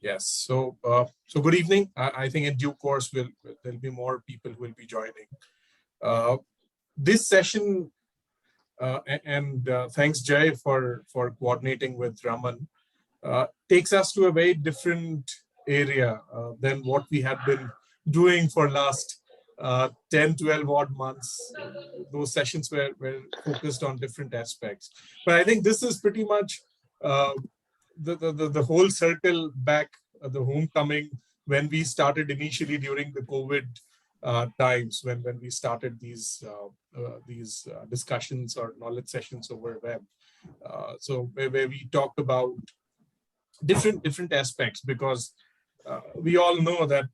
Yes. So good evening. I think in due course there'll be more people who will be joining. This session, and thanks Jay for coordinating with Raman, takes us to a very different area than what we have been doing for last 10, 12 odd months. Those sessions were focused on different aspects. But I think this is pretty much uh, the whole circle back, the homecoming, when we started initially during the COVID times, when we started these discussions or knowledge sessions over web. So where we talked about different aspects, because we all know that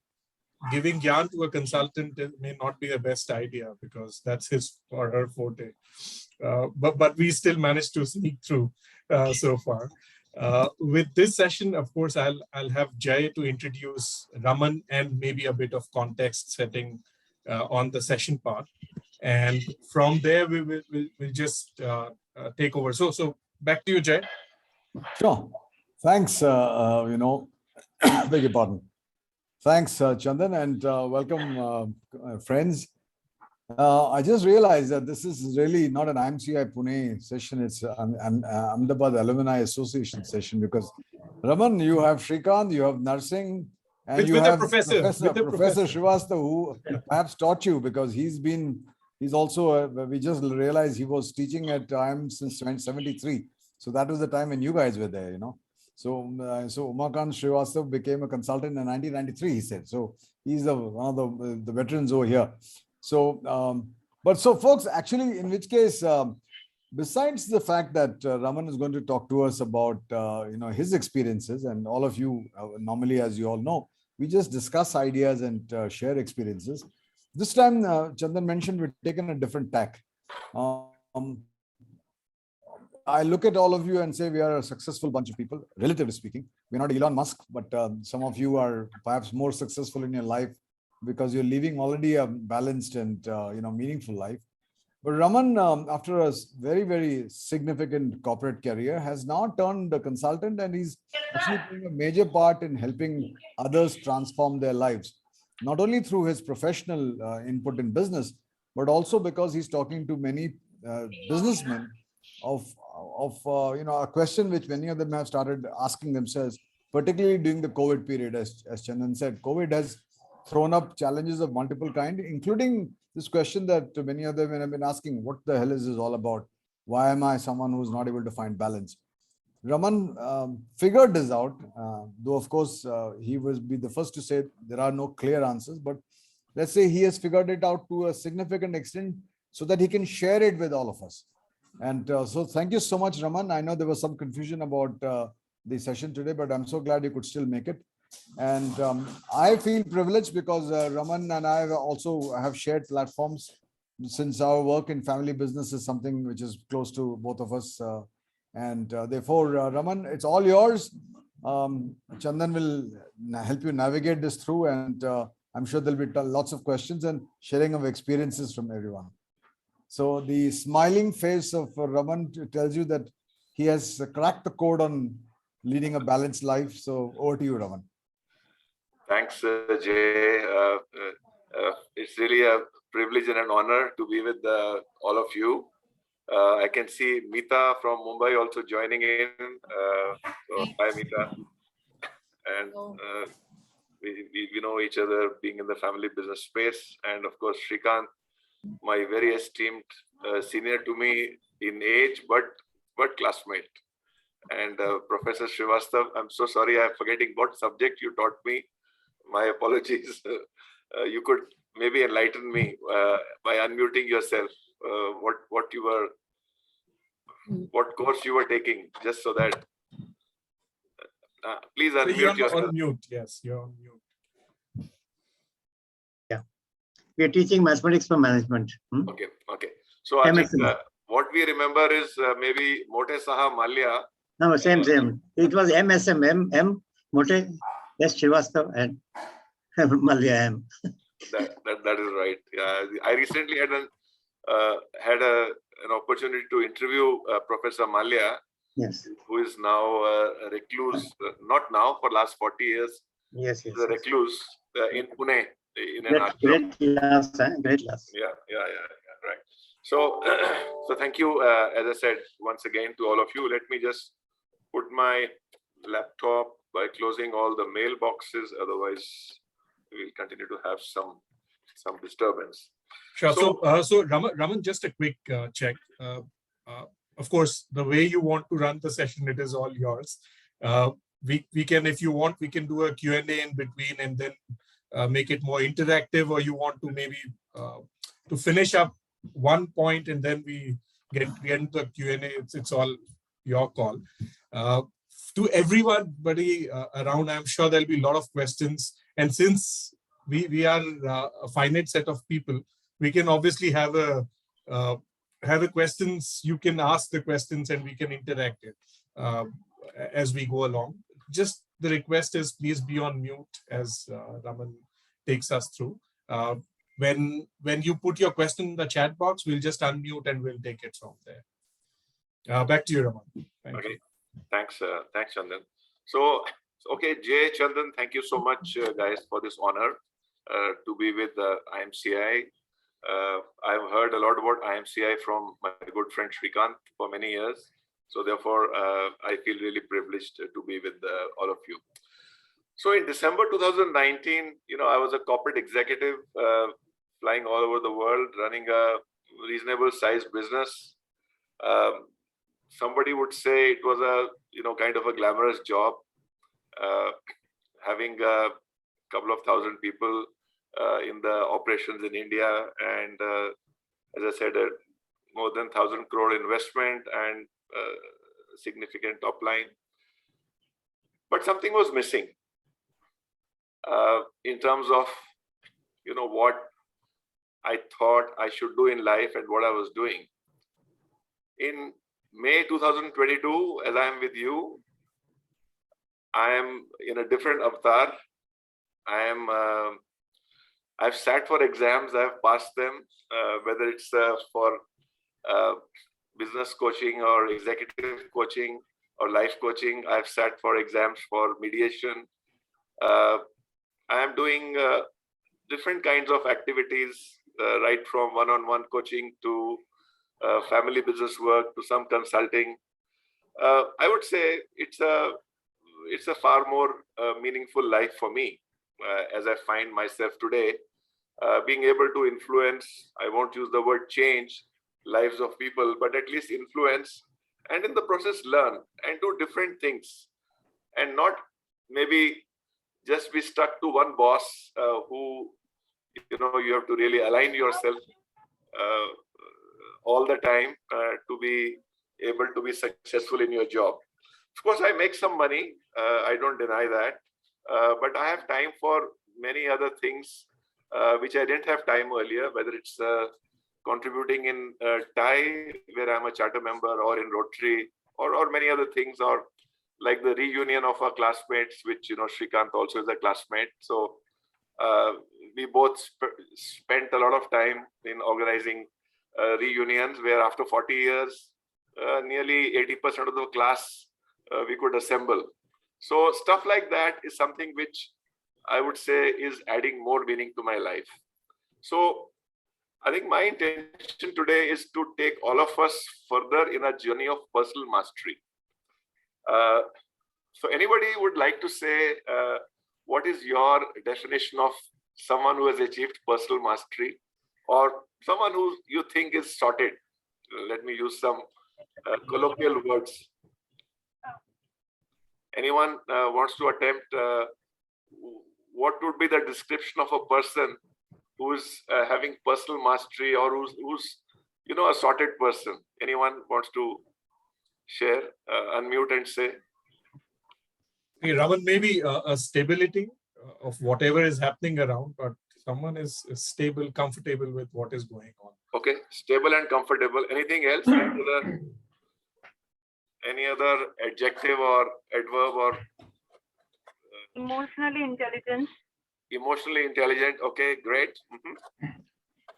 giving Gyan to a consultant may not be the best idea, because that's his or her forte. But we still managed to sneak through so far. With this session, of course, I'll have Jay to introduce Raman and maybe a bit of context setting on the session part, and from there we'll just take over. So back to you, Jay. Sure. Thanks. Beg your pardon. Thanks, Chandan, and welcome, friends. I just realized that this is really not an IMCI Pune session. It's an Ahmedabad Alumni Association session, because Raman, you have Shrikant, you have Narsing, and you have Professor Srivastava, who perhaps taught you, because he's also, we just realized he was teaching at IIM since 1973. So that was the time when you guys were there, So Umakant Srivastava became a consultant in 1993, he said. So he's one of the veterans over here. So, so folks, actually, in which case, besides the fact that Raman is going to talk to us about, his experiences, and all of you, normally, as you all know, we just discuss ideas and share experiences. This time, Chandan mentioned we've taken a different tack. I look at all of you and say we are a successful bunch of people, relatively speaking. We're not Elon Musk, but some of you are perhaps more successful in your life because you're living already a balanced and meaningful life. But Raman, after a very, very significant corporate career, has now turned a consultant, and he's actually playing a major part in helping others transform their lives, not only through his professional input in business, but also because he's talking to many businessmen of a question which many of them have started asking themselves, particularly during the COVID period. As Chandan said, COVID has thrown up challenges of multiple kinds, including this question that many of them have been asking: what the hell is this all about? Why am I someone who's not able to find balance? Raman figured this out, though of course he will be the first to say there are no clear answers, but let's say he has figured it out to a significant extent so that he can share it with all of us. And so thank you so much, Raman. I know there was some confusion about the session today, but I'm so glad you could still make it. And I feel privileged because Raman and I also have shared platforms, since our work in family business is something which is close to both of us. Therefore, Raman, it's all yours. Chandan will help you navigate this through, and I'm sure there'll be lots of questions and sharing of experiences from everyone. So the smiling face of Raman tells you that he has cracked the code on leading a balanced life. So over to you, Raman. Thanks, Jay. It's really a privilege and an honor to be with all of you. I can see Meeta from Mumbai also joining in. So hi, Meeta. And we know each other being in the family business space. And of course, Shrikant, my very esteemed senior to me in age, but classmate. And Professor Srivastava, I'm so sorry, I'm forgetting what subject you taught me. My apologies. You could maybe enlighten me by unmuting yourself. What course you were taking, just so that. Please unmute yourself. On mute. Yes, you're on mute. Yeah, we are teaching mathematics for management. Okay. So I think what we remember is maybe Mote Saha Malya. No, same. It was MSM, M Mote, yes, Srivastava, and Malya M. That is right. Yeah, I recently had an opportunity to interview Professor Malya, Yes. who is now a recluse, not now, for last 40 years, Yes. he's a recluse in Pune, in an ashram. Great loss, huh? Great loss. Yeah, right. So, so thank you, as I said, once again to all of you. Let me just put my laptop by closing all the mailboxes. Otherwise, we'll continue to have some disturbance. Sure. So Raman, just a quick check. Of course, the way you want to run the session, it is all yours. We can, if you want, we can do a Q&A in between and then make it more interactive, or you want to maybe to finish up one point and then we get into the Q&A. It's all your call. To everybody around, I'm sure there'll be a lot of questions. And since we are a finite set of people, we can obviously have a questions. You can ask the questions and we can interact it as we go along. Just the request is please be on mute as Raman takes us through. When you put your question in the chat box, we'll just unmute and we'll take it from there. Back to you, Raman. Thank you. Thanks, Chandan. So, okay, Jay, Chandan, thank you so much, guys, for this honor to be with IMCI. I've heard a lot about IMCI from my good friend Shrikant for many years. So therefore, I feel really privileged to be with all of you. So in December 2019, I was a corporate executive flying all over the world, running a reasonable sized business. Somebody would say it was a, kind of a glamorous job, having a couple of thousand people in the operations in India, and as I said, more than 1,000 crore investment and significant top line. But something was missing in terms of, what I thought I should do in life and what I was doing. In May 2022, as I am with you, I am in a different avatar. I've sat for exams, I've passed them, whether it's for business coaching or executive coaching or life coaching. I've sat for exams for mediation. I am doing different kinds of activities, right from one-on-one coaching to family business work to some consulting. I would say it's a far more meaningful life for me as I find myself today, being able to influence, I won't use the word change, lives of people, but at least influence, and in the process learn and do different things, and not maybe just be stuck to one boss who, you have to really align yourself all the time to be able to be successful in your job. Of course, I make some money. I don't deny that. But I have time for many other things which I didn't have time earlier, whether it's contributing in TIE, where I'm a charter member, or in Rotary, or many other things, or like the reunion of our classmates, which, Shrikant also is a classmate. So we both spent a lot of time in organizing reunions where after 40 years, nearly 80% of the class we could assemble. So stuff like that is something which I would say is adding more meaning to my life. So I think my intention today is to take all of us further in a journey of personal mastery. So anybody would like to say, what is your definition of someone who has achieved personal mastery, or someone who you think is sorted? Let me use some colloquial words. Anyone wants to attempt? What would be the description of a person who's having personal mastery, or who's a sorted person? Anyone wants to share? Unmute and say. Hey, Raman, maybe a stability of whatever is happening around, but someone is stable, comfortable with what is going on. Okay, stable and comfortable. Anything else? Any other adjective or adverb or? Emotionally intelligent. Emotionally intelligent. Okay, great.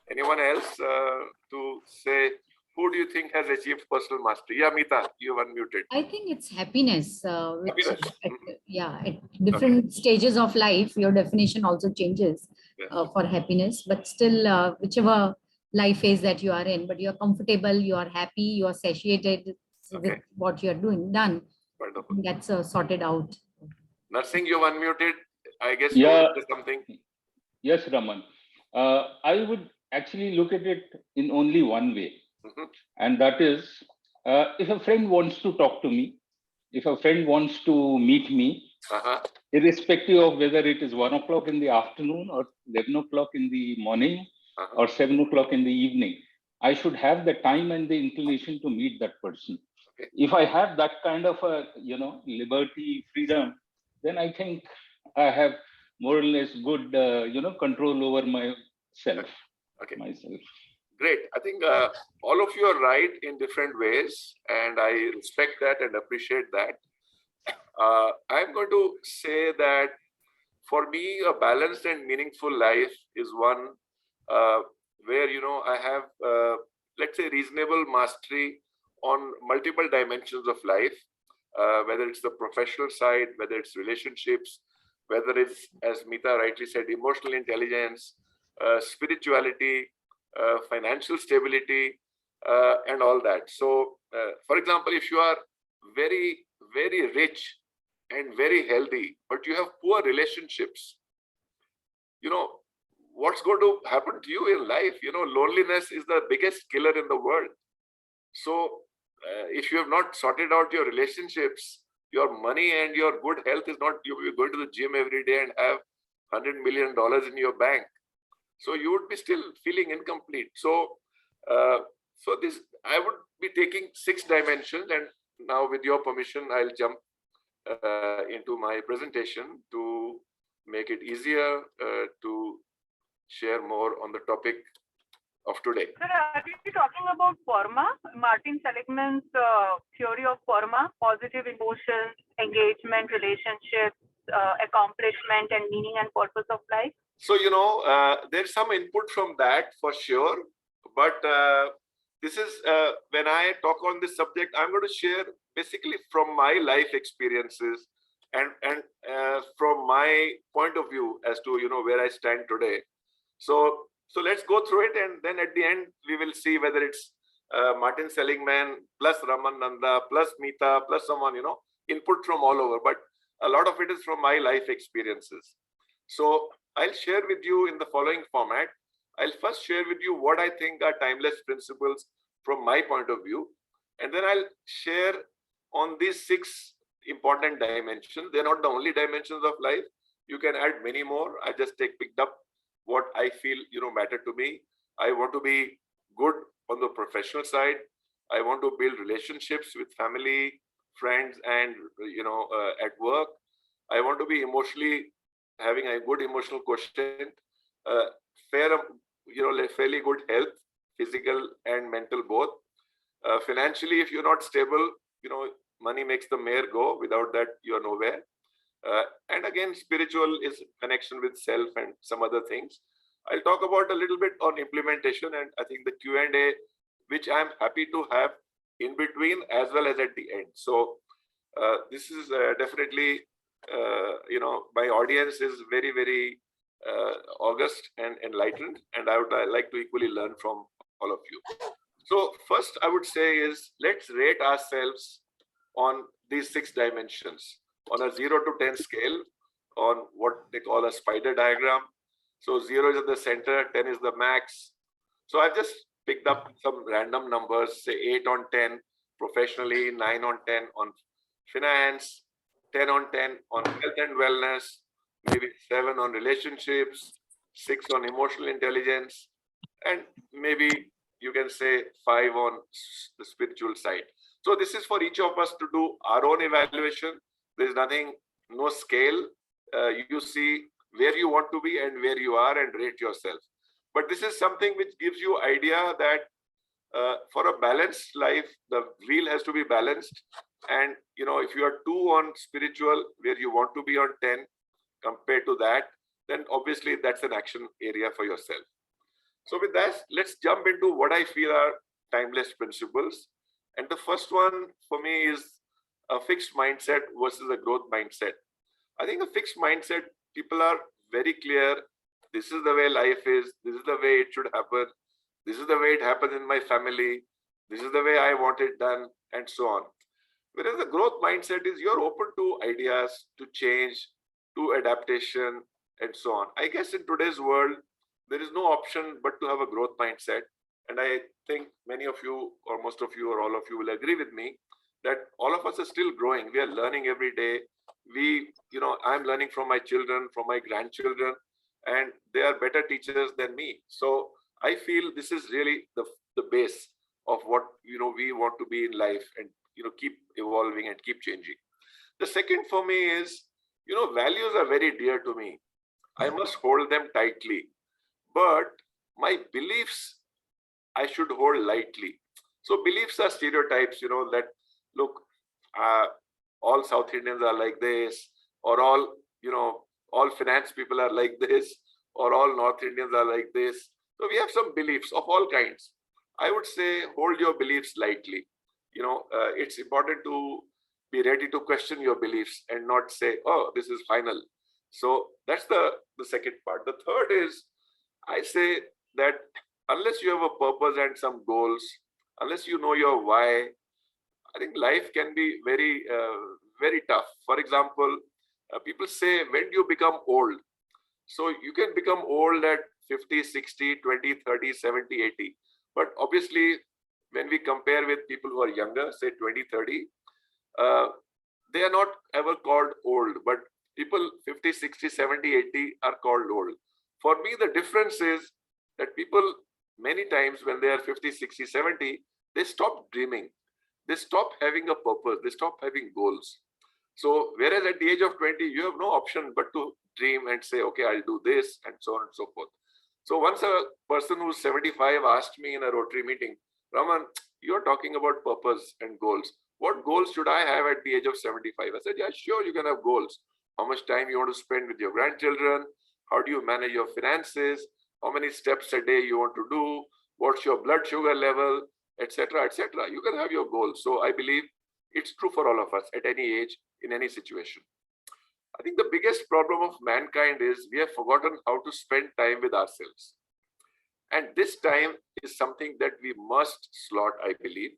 Anyone else to say who do you think has achieved personal mastery? Yeah, Meeta, you have unmuted. I think it's happiness, which Happiness. at different stages of life, your definition also changes Yes. for happiness. But still, whichever life phase that you are in, but you're comfortable, you are happy, you are satiated with Okay. what you're doing, done. Wonderful. That's sorted out. Nursing, you've unmuted. I guess Yeah. you will say something. Yes, Raman. I would actually look at it in only one way. Mhm. And that is, if a friend wants to talk to me, if a friend wants to meet me, Uh-huh. irrespective of whether it is 1 o'clock in the afternoon or 11 o'clock in the morning Uh-huh. or 7 o'clock in the evening, I should have the time and the inclination to meet that person. Okay. If I have that kind of a, liberty, freedom, then I think I have more or less good, control over myself. Okay. Myself. Great. I think all of you are right in different ways, and I respect that and appreciate that. I'm going to say that for me, a balanced and meaningful life is one where, I have, let's say, reasonable mastery on multiple dimensions of life, whether it's the professional side, whether it's relationships, whether it's, as Meeta rightly said, emotional intelligence, spirituality, financial stability, and all that. So, for example, if you are very, very rich and very healthy, but you have poor relationships, what's going to happen to you in life? Loneliness is the biggest killer in the world. So, if you have not sorted out your relationships, your money and your good health is not, you're going to the gym every day and have $100 million in your bank. So you would be still feeling incomplete. So, this, I would be taking 6 dimensions, and now with your permission, I'll jump into my presentation to make it easier to share more on the topic of today. Sir, are you talking about PORMA, Martin Seligman's theory of PORMA, positive emotions, engagement, relationships, accomplishment, and meaning and purpose of life? So, there's some input from that for sure, but this is when I talk on this subject, I'm going to share basically from my life experiences and from my point of view as to, where I stand today. So let's go through it, and then at the end, we will see whether it's Martin Seligman plus Raman, Nanda plus Meeta plus someone, input from all over, but a lot of it is from my life experiences. So I'll share with you in the following format. I'll first share with you what I think are timeless principles from my point of view, and then I'll share on these 6 important dimensions. They're not the only dimensions of life. You can add many more. I just picked up what I feel, matter to me. I want to be good on the professional side. I want to build relationships with family, friends, and, at work. I want to be emotionally having a good emotional quotient, fairly good health, physical and mental both. Financially, if you're not stable, money makes the mayor go. Without that, you're nowhere. And again, spiritual is connection with self and some other things. I'll talk about a little bit on implementation, and I think the Q&A, which I'm happy to have in between as well as at the end. So this is definitely, my audience is very, very august and enlightened, and I would like to equally learn from all of you. So first I would say is, let's rate ourselves on these 6 dimensions on a 0 to 10 scale on what they call a spider diagram. So 0 is at the center, 10 is the max. So I've just picked up some random numbers, say 8 on 10 professionally, 9 on 10 on finance, 10 on 10 on health and wellness, maybe 7 on relationships, 6 on emotional intelligence, and maybe you can say 5 on the spiritual side. So this is for each of us to do our own evaluation. There's nothing, no scale. You see where you want to be and where you are and rate yourself. But this is something which gives you idea that for a balanced life, the wheel has to be balanced. And, if you are 2 on spiritual, where you want to be on 10 compared to that, then obviously that's an action area for yourself. So with that, let's jump into what I feel are timeless principles. And the first one for me is a fixed mindset versus a growth mindset. I think a fixed mindset, people are very clear. This is the way life is. This is the way it should happen. This is the way it happens in my family. This is the way I want it done, and so on. Whereas the growth mindset is you're open to ideas, to change, to adaptation, and so on. I guess in today's world, there is no option but to have a growth mindset. And I think many of you, or most of you, or all of you will agree with me that all of us are still growing. We are learning every day. I'm learning from my children, from my grandchildren, and they are better teachers than me. So I feel this is really the base of what we want to be in life, and keep evolving and keep changing. The second for me is, values are very dear to me. I must hold them tightly, but my beliefs I should hold lightly. So beliefs are stereotypes, that look, all South Indians are like this, or all finance people are like this, or all North Indians are like this. So we have some beliefs of all kinds. I would say hold your beliefs lightly. It's important to be ready to question your beliefs and not say, oh, this is final. So that's the second part. The third is, I say that unless you have a purpose and some goals, unless you know your why, I think life can be very, very tough. For example, people say, when do you become old? So you can become old at 50, 60, 20, 30, 70, 80. But obviously, when we compare with people who are younger, say 20, 30, they are not ever called old, but people 50, 60, 70, 80 are called old. For me, the difference is that people, many times when they are 50, 60, 70, they stop dreaming. They stop having a purpose. They stop having goals. So whereas at the age of 20, you have no option but to dream and say, okay, I'll do this, and so on and so forth. So once a person who's 75 asked me in a Rotary meeting, Raman, you're talking about purpose and goals. What goals should I have at the age of 75? I said, yeah, sure, you can have goals. How much time you want to spend with your grandchildren? How do you manage your finances? How many steps a day you want to do? What's your blood sugar level, etc., etc. You can have your goals. So I believe it's true for all of us at any age, in any situation. I think the biggest problem of mankind is we have forgotten how to spend time with ourselves. And this time is something that we must slot, I believe,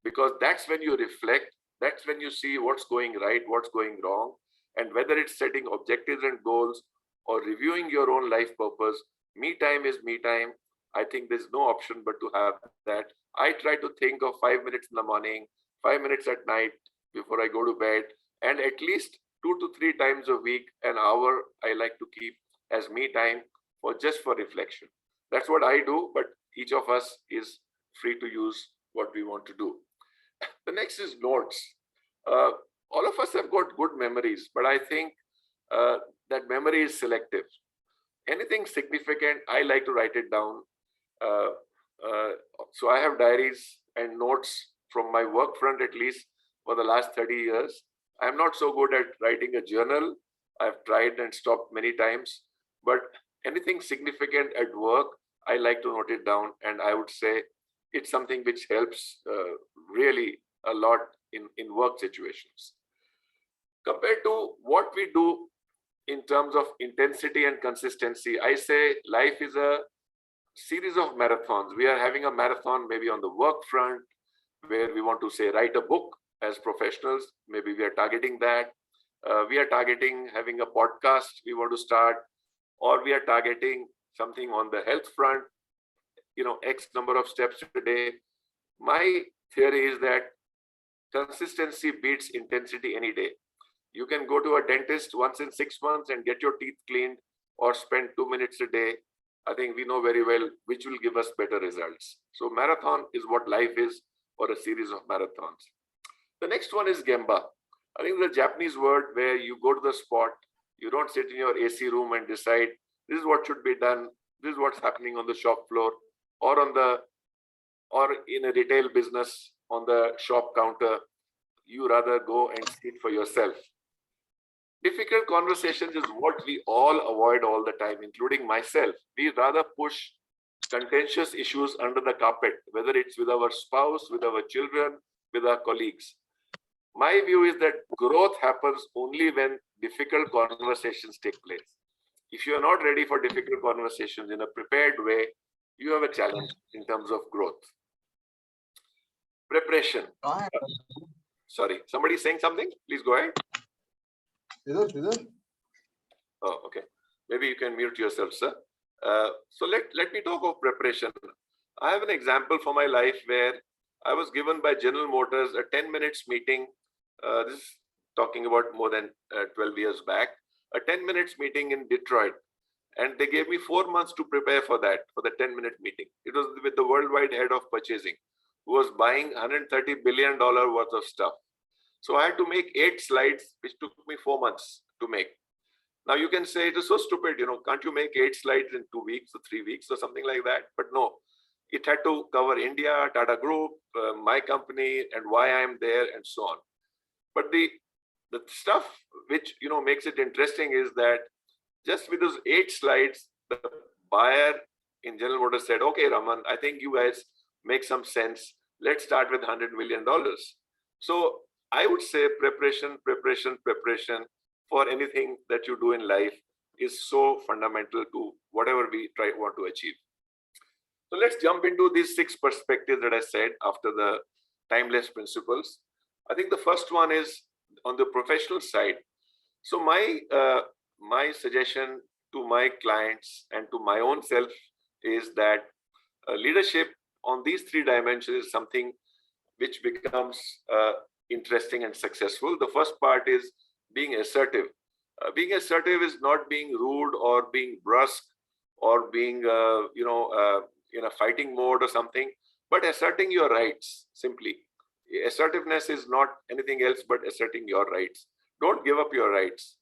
because that's when you reflect, that's when you see what's going right, what's going wrong, and whether it's setting objectives and goals or reviewing your own life purpose. Me time is me time. I think there's no option but to have that. I try to think of 5 minutes in the morning, 5 minutes at night before I go to bed, and at least 2 to 3 times a week, an hour I like to keep as me time for reflection. That's what I do, but each of us is free to use what we want to do. The next is notes. All of us have got good memories, but I think that memory is selective. Anything significant, I like to write it down. So I have diaries and notes from my work front, at least for the last 30 years. I'm not so good at writing a journal. I've tried and stopped many times, but anything significant at work, I like to note it down. And I would say it's something which helps really a lot in work situations. Compared to what we do in terms of intensity and consistency, I say life is a series of marathons. We are having a marathon maybe on the work front, where we want to say write a book as professionals. Maybe we are targeting that. We are targeting having a podcast we want to start, or we are targeting something on the health front, X number of steps a day. My theory is that consistency beats intensity any day. You can go to a dentist once in 6 months and get your teeth cleaned, or spend 2 minutes a day. I think we know very well which will give us better results. So marathon is what life is, or a series of marathons. The next one is Gemba. I think the Japanese word where you go to the spot, you don't sit in your AC room and decide this is what should be done, this is what's happening on the shop floor, or in a retail business on the shop counter. You rather go and see it for yourself. Difficult conversations is what we all avoid all the time, including myself. We rather push contentious issues under the carpet, whether it's with our spouse, with our children, with our colleagues. My view is that growth happens only when difficult conversations take place. If you are not ready for difficult conversations in a prepared way, you have a challenge in terms of growth. Preparation. Sorry, somebody saying something? Please go ahead. Oh, okay. Maybe you can mute yourself, sir. So let me talk of preparation. I have an example for my life where I was given by General Motors a 10 minutes meeting. This is talking about more than 12 years back, a 10 minutes meeting in Detroit. And they gave me 4 months to prepare for that, for the 10-minute meeting. It was with the worldwide head of purchasing, who was buying $130 billion worth of stuff. So I had to make 8 slides, which took me 4 months to make. Now you can say it is so stupid, can't you make 8 slides in 2 weeks or 3 weeks or something like that? But no, it had to cover India, Tata Group, my company, and why I am there, and so on. But the stuff which makes it interesting is that just with those 8 slides, the buyer in General Motors said, "Okay, Raman, I think you guys make some sense. Let's start with $100 million." So I would say preparation for anything that you do in life is so fundamental to whatever we want to achieve. So let's jump into these 6 perspectives that I said after the timeless principles. I think the first one is on the professional side. So my suggestion to my clients and to my own self is that leadership on these 3 dimensions is something which becomes interesting and successful. The first part is being assertive. Being assertive is not being rude or being brusque or being in a fighting mode or something, but asserting your rights simply. Assertiveness is not anything else but asserting your rights. Don't give up your rights.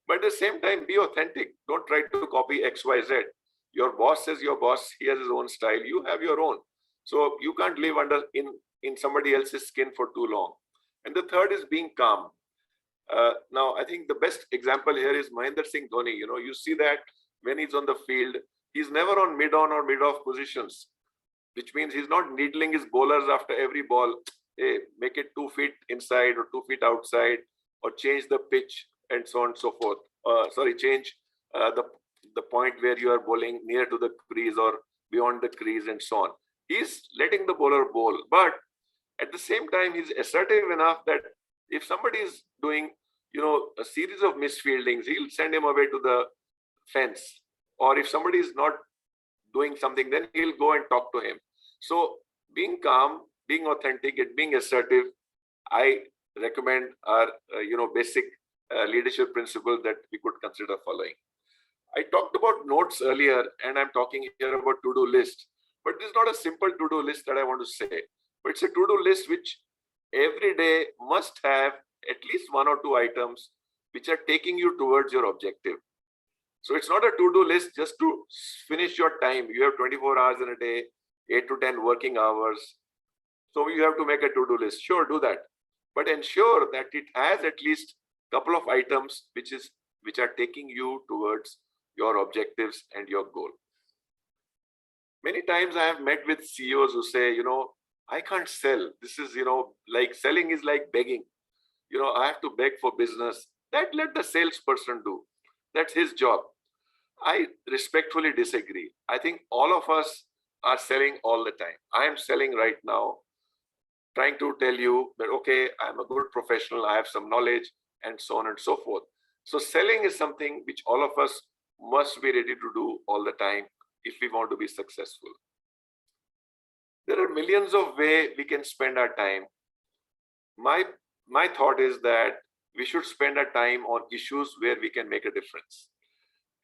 But at the same time, be authentic. Don't try to copy XYZ. Your boss is your boss. He has his own style. You have your own. So you can't live in somebody else's skin for too long. And the third is being calm. Now, I think the best example here is Mahendra Singh Dhoni. You see that when he's on the field, he's never on mid-on or mid-off positions, which means he's not needling his bowlers after every ball. Hey, make it 2 feet inside or 2 feet outside, or change the pitch and so on and so forth. Change the point where you are bowling near to the crease or beyond the crease and so on. He's letting the bowler bowl, but at the same time, he's assertive enough that if somebody is doing, a series of misfieldings, he'll send him away to the fence. Or if somebody is not doing something, then he'll go and talk to him. So being calm, being authentic, and being assertive, I recommend are, basic leadership principles that we could consider following. I talked about notes earlier, and I'm talking here about to-do list. But this is not a simple to-do list that I want to say. But it's a to-do list which every day must have at least 1 or 2 items which are taking you towards your objective. So it's not a to-do list just to finish your time. You have 24 hours in a day, 8 to 10 working hours. So you have to make a to-do list. Sure, do that. But ensure that it has at least a couple of items which are taking you towards your objectives and your goal. Many times I have met with CEOs who say, I can't sell. This is, like selling is like begging. I have to beg for business. That let the salesperson do. That's his job. I respectfully disagree. I think all of us are selling all the time. I am selling right now, trying to tell you that, okay, I'm a good professional, I have some knowledge, and so on and so forth. So selling is something which all of us must be ready to do all the time if we want to be successful. There are millions of ways we can spend our time. My thought is that we should spend our time on issues where we can make a difference.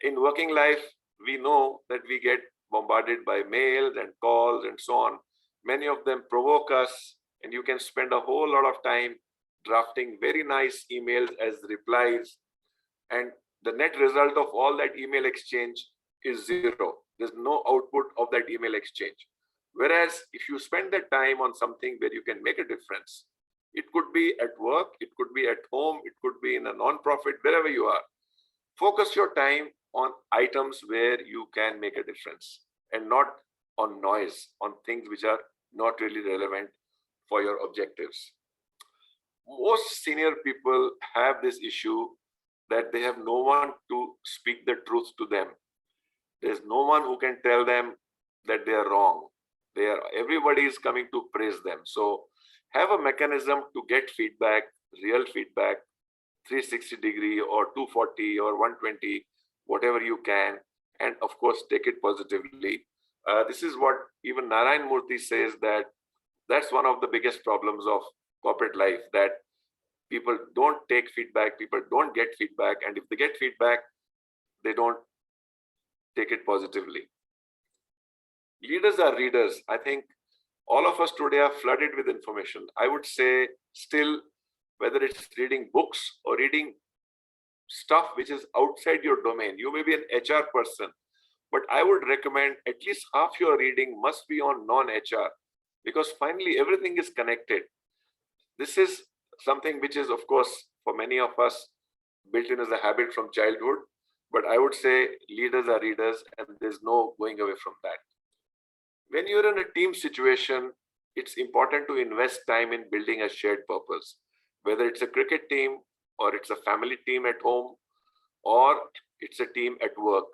In working life, we know that we get bombarded by mails and calls and so on. Many of them provoke us, and you can spend a whole lot of time drafting very nice emails as replies. And the net result of all that email exchange is 0. There's no output of that email exchange. Whereas if you spend that time on something where you can make a difference, it could be at work, it could be at home, it could be in a non-profit, wherever you are. Focus your time on items where you can make a difference and not on noise, on things which are not really relevant for your objectives. Most senior people have this issue that they have no one to speak the truth to them. There's no one who can tell them that they are wrong. Everybody is coming to praise them. So have a mechanism to get feedback, real feedback, 360-degree or 240 or 120, whatever you can, and of course take it positively. This is what even Narayan Murthy says, that that's one of the biggest problems of corporate life, that people don't take feedback, people don't get feedback, and if they get feedback, they don't take it positively. Leaders are readers. I think all of us today are flooded with information. I would say still, whether it's reading books or reading stuff which is outside your domain, you may be an HR person, but I would recommend at least half your reading must be on non-HR, because finally everything is connected. This is something which is, of course, for many of us built in as a habit from childhood, but I would say leaders are readers and there's no going away from that. When you're in a team situation, it's important to invest time in building a shared purpose, whether it's a cricket team or it's a family team at home or it's a team at work.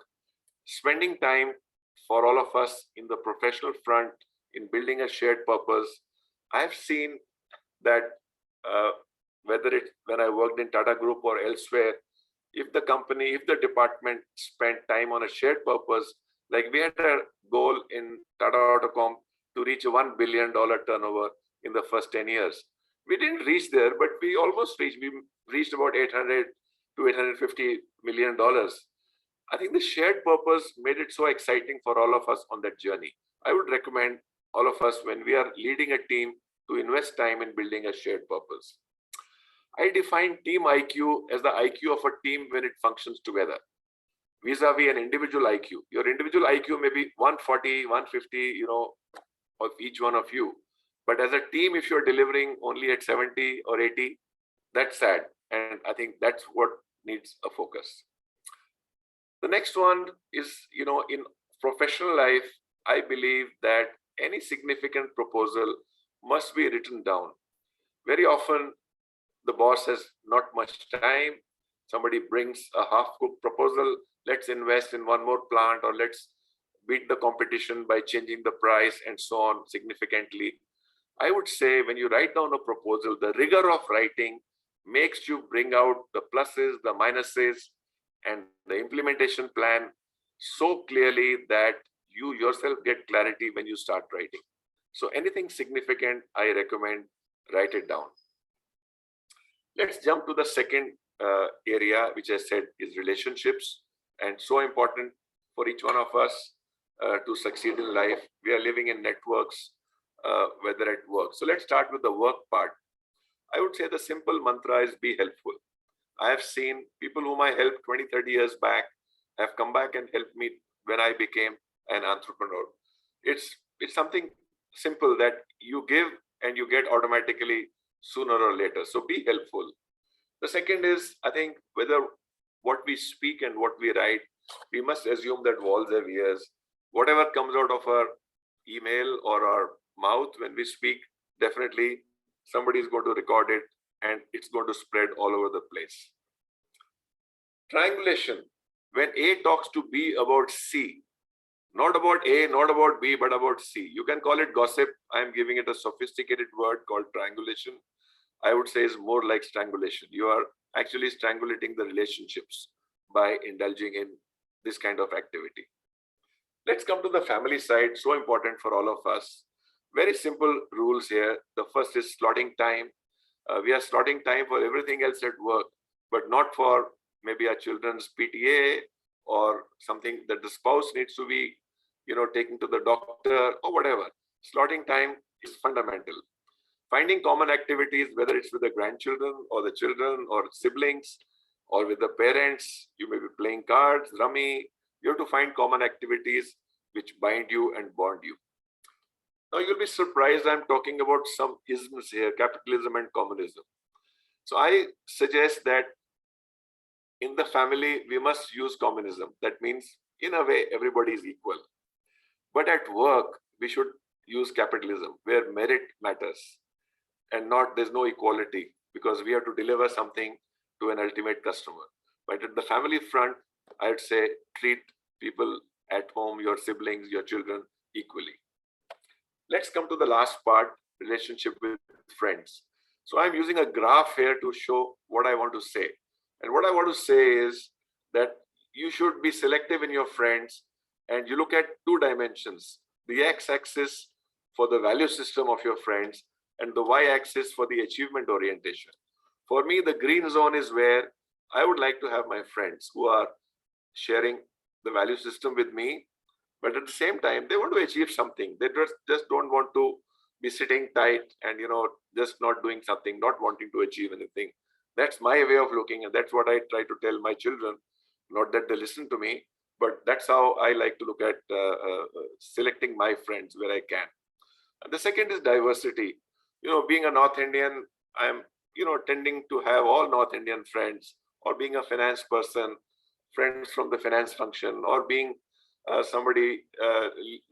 Spending time for all of us in the professional front in building a shared purpose. I've seen that whether it's when I worked in Tata Group or elsewhere, if the company, if the department spent time on a shared purpose, like we had a goal in Tata Autocom to reach a $1 billion turnover in the first 10 years. We didn't reach there, but we almost reached. We reached about $800 to $850 million. I think the shared purpose made it so exciting for all of us on that journey. I would recommend all of us, when we are leading a team, to invest time in building a shared purpose. I define team IQ as the IQ of a team when it functions together, vis-a-vis an individual IQ. Your individual IQ may be 140, 150, of each one of you. But as a team, if you're delivering only at 70 or 80, that's sad. And I think that's what needs a focus. The next one is, in professional life, I believe that any significant proposal must be written down. Very often, the boss has not much time. Somebody brings a half-cooked proposal. Let's invest in one more plant, or let's beat the competition by changing the price and so on significantly. I would say when you write down a proposal, the rigor of writing makes you bring out the pluses, the minuses, and the implementation plan so clearly that you yourself get clarity when you start writing. So anything significant, I recommend write it down. Let's jump to the second area, which I said is relationships, and so important for each one of us to succeed in life. We are living in networks, whether at work. So let's start with the work part. I would say the simple mantra is be helpful. I have seen people whom I helped 20, 30 years back have come back and helped me when I became an entrepreneur. It's something simple that you give and you get automatically sooner or later. So be helpful. The second is, I think, whether what we speak and what we write, we must assume that walls have ears. Whatever comes out of our email or our mouth when we speak, definitely somebody is going to record it and it's going to spread all over the place. Triangulation. When A talks to B about C, not about A, not about B, but about C. You can call it gossip. I am giving it a sophisticated word called triangulation. I would say is more like strangulation. You are actually strangulating the relationships by indulging in this kind of activity. Let's come to the family side, so important for all of us. Very simple rules here. The first is slotting time. We are slotting time for everything else at work, but not for maybe our children's PTA or something that the spouse needs to be, taken to the doctor or whatever. Slotting time is fundamental. Finding common activities, whether it's with the grandchildren or the children or siblings or with the parents, you may be playing cards, rummy. You have to find common activities which bind you and bond you. Now you'll be surprised I'm talking about some isms here, capitalism and communism. So I suggest that in the family, we must use communism. That means, in a way, everybody is equal. But at work, we should use capitalism where merit matters and not there's no equality, because we have to deliver something to an ultimate customer. But at the family front, I'd say treat people at home, your siblings, your children equally. Let's come to the last part, relationship with friends. So I'm using a graph here to show what I want to say. And what I want to say is that you should be selective in your friends, and you look at two dimensions, the x-axis for the value system of your friends and the y-axis for the achievement orientation. For me, the green zone is where I would like to have my friends who are sharing the value system with me, but at the same time, they want to achieve something. They just don't want to be sitting tight and, just not doing something, not wanting to achieve anything. That's my way of looking, and that's what I try to tell my children. Not that they listen to me, but that's how I like to look at selecting my friends where I can. And the second is diversity. Being a North Indian, I'm, tending to have all North Indian friends, or being a finance person, friends from the finance function, or being somebody,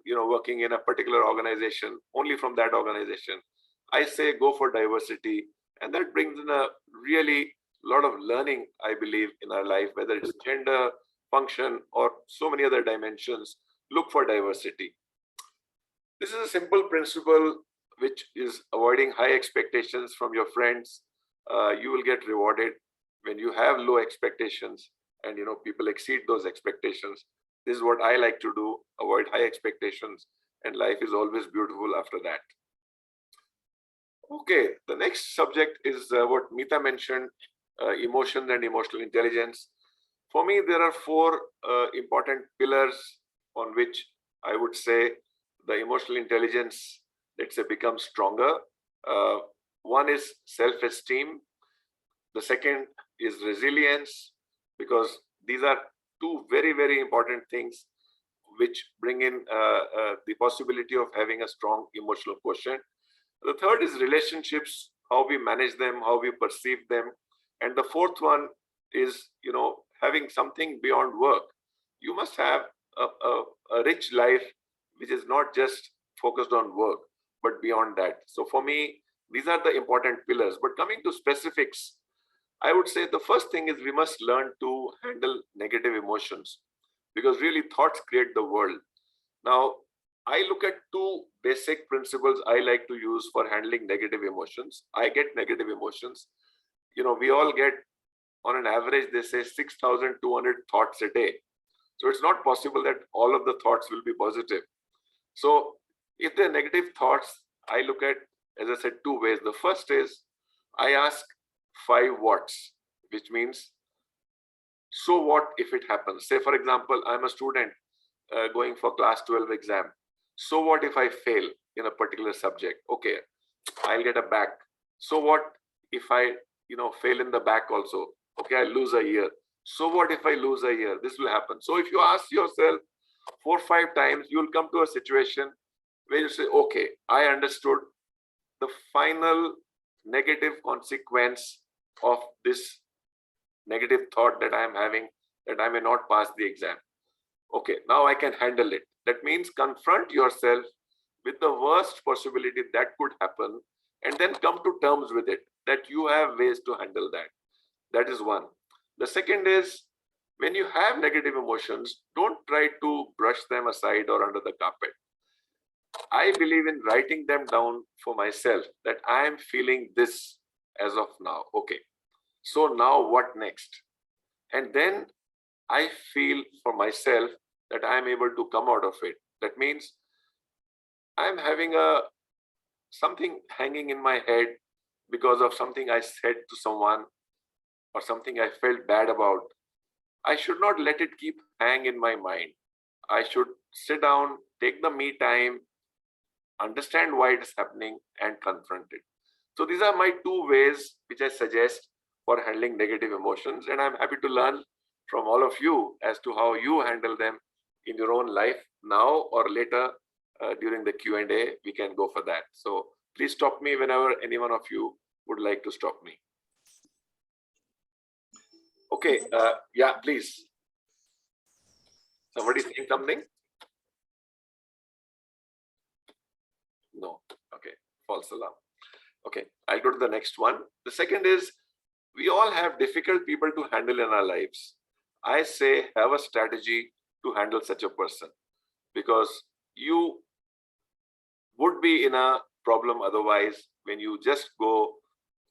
working in a particular organization, only from that organization. I say go for diversity, and that brings in a really lot of learning, I believe, in our life, whether it's gender, function, or so many other dimensions. Look for diversity. This is a simple principle which is avoiding high expectations from your friends. You will get rewarded when you have low expectations, and people exceed those expectations. This is what I like to do, avoid high expectations, and life is always beautiful after that. Okay, the next subject is what Meeta mentioned, emotion and emotional intelligence. For me, there are four important pillars on which I would say the emotional intelligence, let's say, becomes stronger. One is self-esteem. The second is resilience, because these are two very, very important things which bring in the possibility of having a strong emotional quotient. The third is relationships, how we manage them, how we perceive them. And the fourth one is, having something beyond work. You must have a rich life which is not just focused on work, but beyond that. So for me, these are the important pillars. But coming to specifics, I would say the first thing is we must learn to handle negative emotions, because really thoughts create the world. Now, I look at two basic principles I like to use for handling negative emotions. I get negative emotions. We all get, on an average, they say 6,200 thoughts a day. So it's not possible that all of the thoughts will be positive. So if they're negative thoughts, I look at, as I said, two ways. The first is I ask 5 whats, which means, so what if it happens? Say, for example, I'm a student going for class 12 exam. So what if I fail in a particular subject? Okay, I'll get a back. So what if I, fail in the back also? Okay, I lose a year. So what if I lose a year? This will happen. So if you ask yourself 4 or 5 times, you'll come to a situation where you say, okay, I understood the final negative consequence of this negative thought that I am having, that I may not pass the exam. Okay, now I can handle it. That means confront yourself with the worst possibility that could happen, and then come to terms with it, that you have ways to handle that. That is one. The second is, when you have negative emotions, don't try to brush them aside or under the carpet. I believe in writing them down for myself, that I am feeling this as of now. Okay, so now what next? And then I feel for myself that I am able to come out of it. That means I'm having something hanging in my head because of something I said to someone or something I felt bad about. I should not let it keep hang in my mind. I should sit down, take the me time, understand why it is happening, and confront it. So these are my 2 ways which I suggest for handling negative emotions, and I'm happy to learn from all of you as to how you handle them in your own life now or later. During the Q&A, we can go for that. So please stop me whenever any one of you would like to stop me. Okay, yeah, please. Somebody saying something? false alarm. Okay, I'll go to the next one. The second is, we all have difficult people to handle in our lives. I say have a strategy to handle such a person, because you would be in a problem otherwise when you just go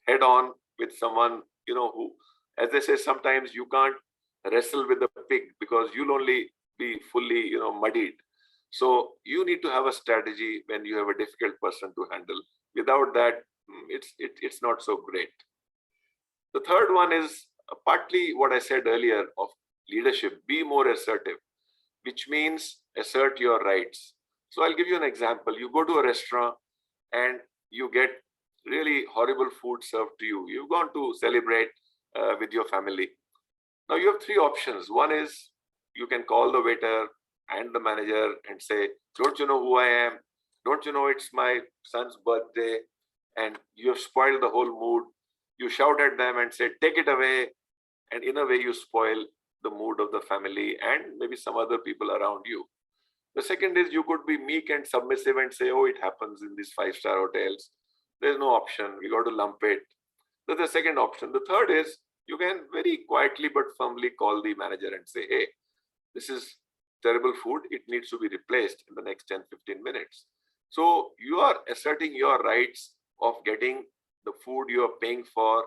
head on with someone, who, as they say, sometimes you can't wrestle with the pig because you'll only be fully, muddied. So you need to have a strategy when you have a difficult person to handle. Without that, it's not so great. The third one is partly what I said earlier of leadership. Be more assertive, which means assert your rights. So I'll give you an example. You go to a restaurant and you get really horrible food served to you. You've gone to celebrate with your family. Now you have three options. One is you can call the waiter and the manager and say, don't you know who I am? Don't you know it's my son's birthday? And you have spoiled the whole mood. You shout at them and say, take it away. And in a way, you spoil the mood of the family and maybe some other people around you. The second is you could be meek and submissive and say, oh, it happens in these 5-star hotels. There's no option. We got to lump it. That's the second option. The third is you can very quietly but firmly call the manager and say, hey, this is terrible food. It needs to be replaced in the next 10-15 minutes. So you are asserting your rights of getting the food you are paying for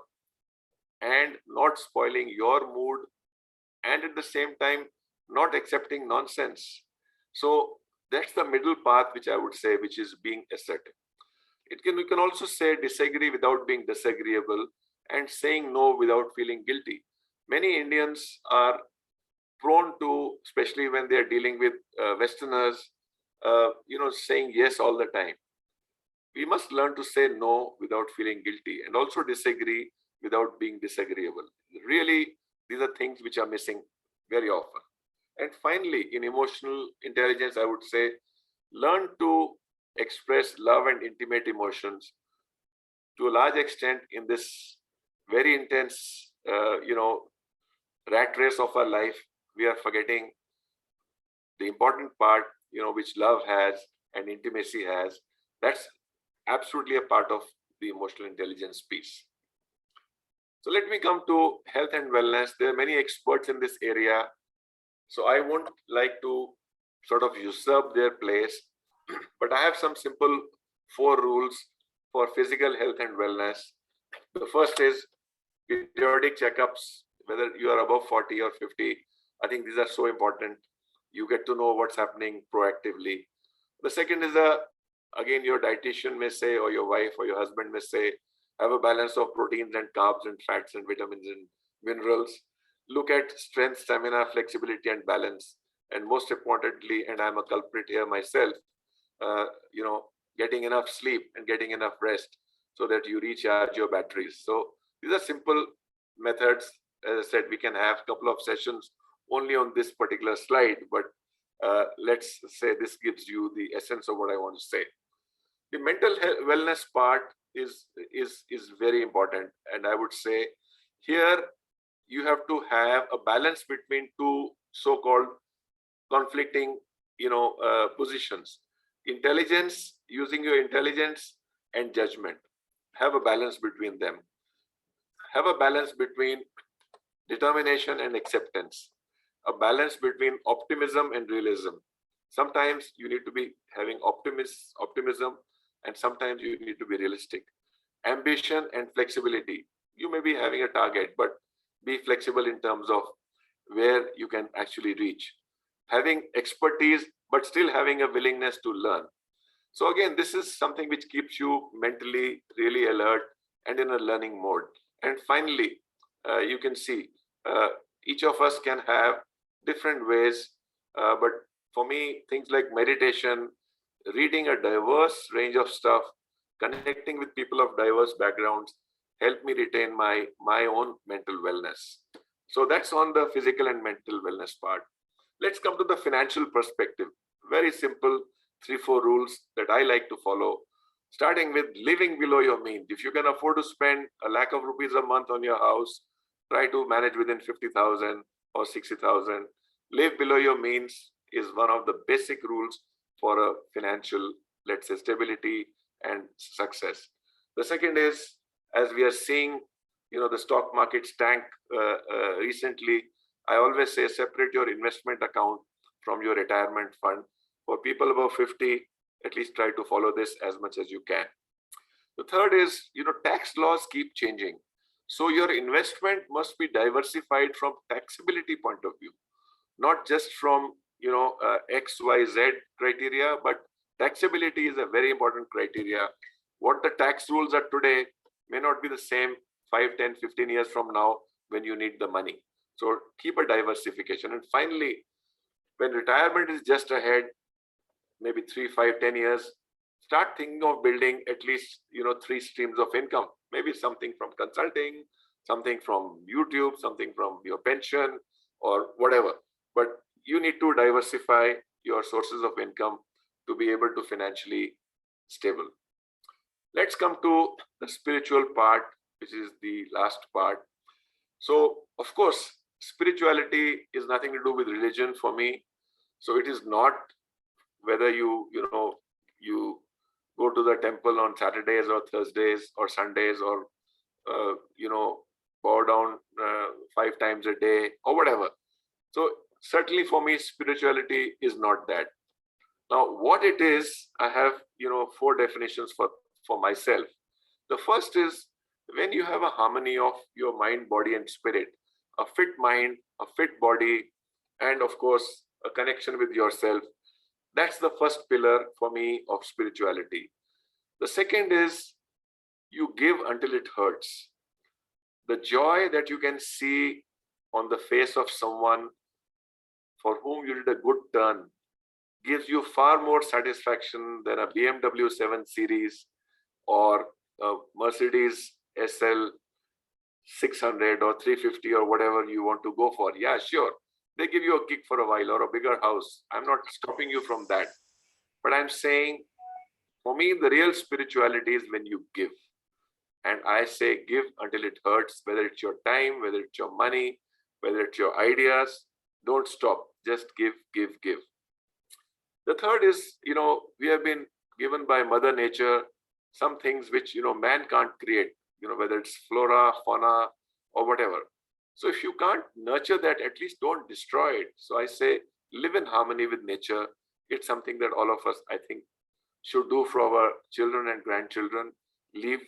and not spoiling your mood, and at the same time not accepting nonsense. So that's the middle path, which I would say, which is being assertive. We can also say disagree without being disagreeable and saying no without feeling guilty. Many Indians are prone to, especially when they are dealing with Westerners, saying yes all the time. We must learn to say no without feeling guilty and also disagree without being disagreeable. Really, these are things which are missing very often. And finally, in emotional intelligence, I would say, learn to express love and intimate emotions. To a large extent, in this very intense, rat race of our life, we are forgetting the important part, which love has and intimacy has. That's absolutely a part of the emotional intelligence piece. So let me come to health and wellness. There are many experts in this area, so I won't like to sort of usurp their place, but I have some simple 4 rules for physical health and wellness. The first is periodic checkups, whether you are above 40 or 50. I think these are so important. You get to know what's happening proactively. The second is again, your dietitian may say, or your wife or your husband may say, have a balance of proteins and carbs and fats and vitamins and minerals. Look at strength, stamina, flexibility, and balance. And most importantly, and I'm a culprit here myself, getting enough sleep and getting enough rest so that you recharge your batteries. So these are simple methods. As I said, we can have a couple of sessions only on this particular slide, but let's say this gives you the essence of what I want to say. The mental wellness part is very important, and I would say here you have to have a balance between two so-called conflicting positions. Intelligence, using your intelligence, and judgment. Have a balance between them. Have a balance between determination and acceptance. A balance between optimism and realism. Sometimes you need to be having optimism, and sometimes you need to be realistic. Ambition and flexibility. You may be having a target, but be flexible in terms of where you can actually reach. Having expertise, but still having a willingness to learn. So again, this is something which keeps you mentally really alert and in a learning mode. And finally, you can see each of us can have different ways, but for me, things like meditation, reading a diverse range of stuff, connecting with people of diverse backgrounds, help me retain my own mental wellness. So that's on the physical and mental wellness part. Let's come to the financial perspective. Very simple 3-4 rules that I like to follow, starting with living below your means. If you can afford to spend a lakh of rupees a month on your house, try to manage within 50,000 or 60,000. Live below your means is one of the basic rules for a financial, let's say, stability and success. The second is, as we are seeing, the stock markets tank recently, I always say separate your investment account from your retirement fund. For people above 50, at least try to follow this as much as you can. The third is, tax laws keep changing. So your investment must be diversified from taxability point of view, not just from, X, Y, Z criteria, but taxability is a very important criteria. What the tax rules are today may not be the same 5, 10, 15 years from now when you need the money. So keep a diversification. And finally, when retirement is just ahead, maybe 3, 5, 10 years, start thinking of building at least, 3 streams of income, maybe something from consulting, something from YouTube, something from your pension or whatever. But you need to diversify your sources of income to be able to financially stable. Let's come to the spiritual part, which is the last part. So, of course, spirituality is nothing to do with religion for me. So it is not whether you go to the temple on Saturdays or Thursdays or Sundays or, bow down 5 times a day or whatever. So certainly for me, spirituality is not that. Now, what it is, I have, 4 definitions for myself. The first is when you have a harmony of your mind, body, and spirit, a fit mind, a fit body, and of course, a connection with yourself. That's the first pillar for me of spirituality. The second is you give until it hurts. The joy that you can see on the face of someone for whom you did a good turn gives you far more satisfaction than a BMW 7 Series or a Mercedes SL 600 or 350 or whatever you want to go for. Yeah, sure. They give you a kick for a while or a bigger house. I'm not stopping you from that. But I'm saying, for me, the real spirituality is when you give. And I say give until it hurts, whether it's your time, whether it's your money, whether it's your ideas. Don't stop. Just give, give, give. The third is, we have been given by Mother Nature some things which, man can't create, whether it's flora, fauna, or whatever. So if you can't nurture that, at least don't destroy it. So I say, live in harmony with nature. It's something that all of us, I think, should do for our children and grandchildren. Leave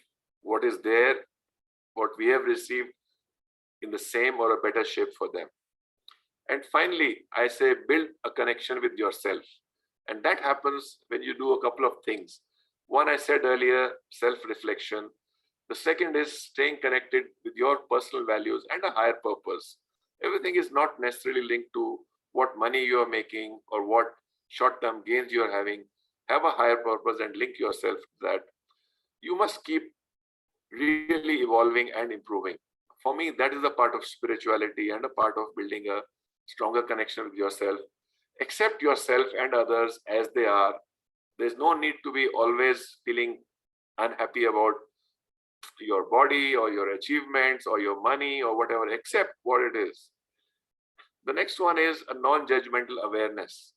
what is there, what we have received, in the same or a better shape for them. And finally, I say, build a connection with yourself. And that happens when you do a couple of things. One, I said earlier, self-reflection. The second is staying connected with your personal values and a higher purpose. Everything is not necessarily linked to what money you are making or what short-term gains you are having. Have a higher purpose and link yourself to that. You must keep really evolving and improving. For me, that is a part of spirituality and a part of building a stronger connection with yourself. Accept yourself and others as they are. There's no need to be always feeling unhappy about your body or your achievements or your money or whatever. Accept what it is. The next one is a non-judgmental awareness.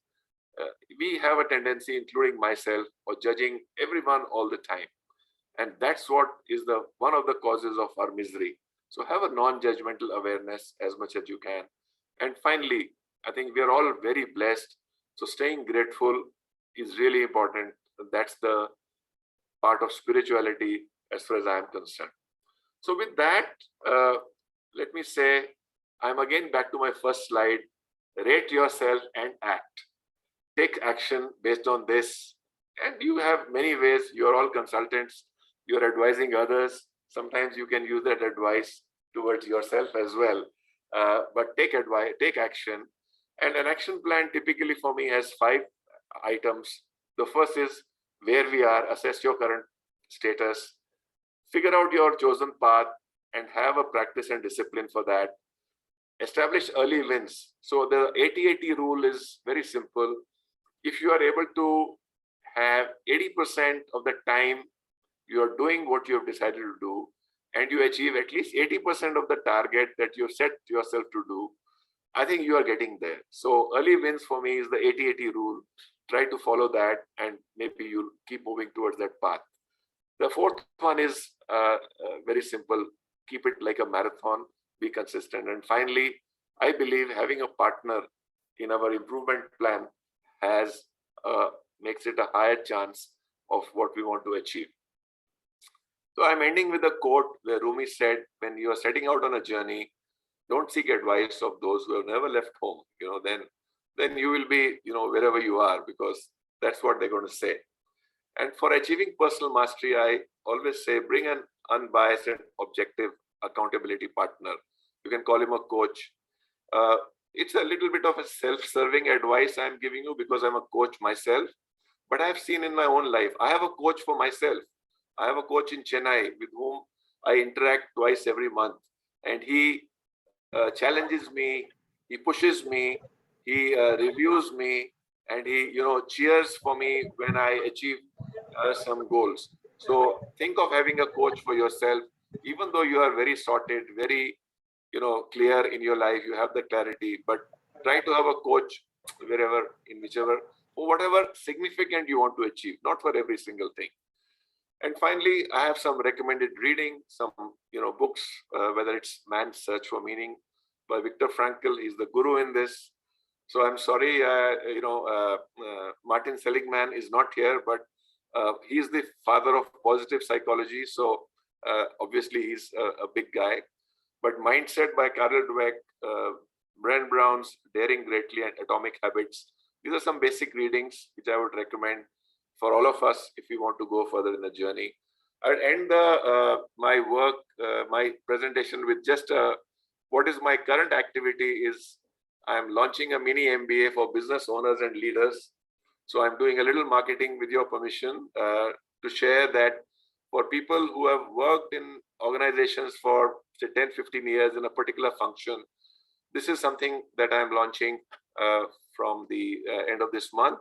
We have a tendency, including myself, of judging everyone all the time. And that's what is one of the causes of our misery. So have a non-judgmental awareness as much as you can. And finally, I think we are all very blessed. So staying grateful is really important. That's the part of spirituality as far as I am concerned. So with that, let me say, I'm again back to my first slide. Rate yourself and act. Take action based on this. And you have many ways. You're all consultants. You're advising others. Sometimes you can use that advice towards yourself as well. But take advice, take action. And an action plan typically for me has 5 items. The first is where we are, assess your current status, figure out your chosen path and have a practice and discipline for that. Establish early wins. So the 80-80 rule is very simple. If you are able to have 80% of the time you are doing what you have decided to do, and you achieve at least 80% of the target that you set yourself to do, I think you are getting there. So early wins for me is the 80-80 rule. Try to follow that and maybe you'll keep moving towards that path. The fourth one is very simple. Keep it like a marathon, be consistent. And finally, I believe having a partner in our improvement plan has makes it a higher chance of what we want to achieve. So I'm ending with a quote where Rumi said, when you are setting out on a journey, don't seek advice of those who have never left home. Then you will be, wherever you are, because that's what they're going to say. And for achieving personal mastery, I always say, bring an unbiased and objective accountability partner. You can call him a coach. It's a little bit of a self-serving advice I'm giving you because I'm a coach myself. But I've seen in my own life, I have a coach for myself. I have a coach in Chennai with whom I interact twice every month. And he challenges me, he pushes me, he reviews me, and he cheers for me when I achieve some goals. So think of having a coach for yourself, even though you are very sorted, very clear in your life, you have the clarity, but try to have a coach wherever, in whichever, for whatever significant you want to achieve, not for every single thing. And finally, I have some recommended reading, some books, whether it's Man's Search for Meaning by Viktor Frankl. He's the guru in this. So I'm sorry, Martin Seligman is not here, but he's the father of positive psychology. So obviously he's a big guy. But Mindset by Carol Dweck, Bren Brown's Daring Greatly and Atomic Habits. These are some basic readings which I would recommend for all of us if we want to go further in the journey. I'll end my presentation with just what is my current activity is I'm launching a mini MBA for business owners and leaders. So I'm doing a little marketing with your permission to share that for people who have worked in organizations for say 10, 15 years in a particular function, this is something that I'm launching from the end of this month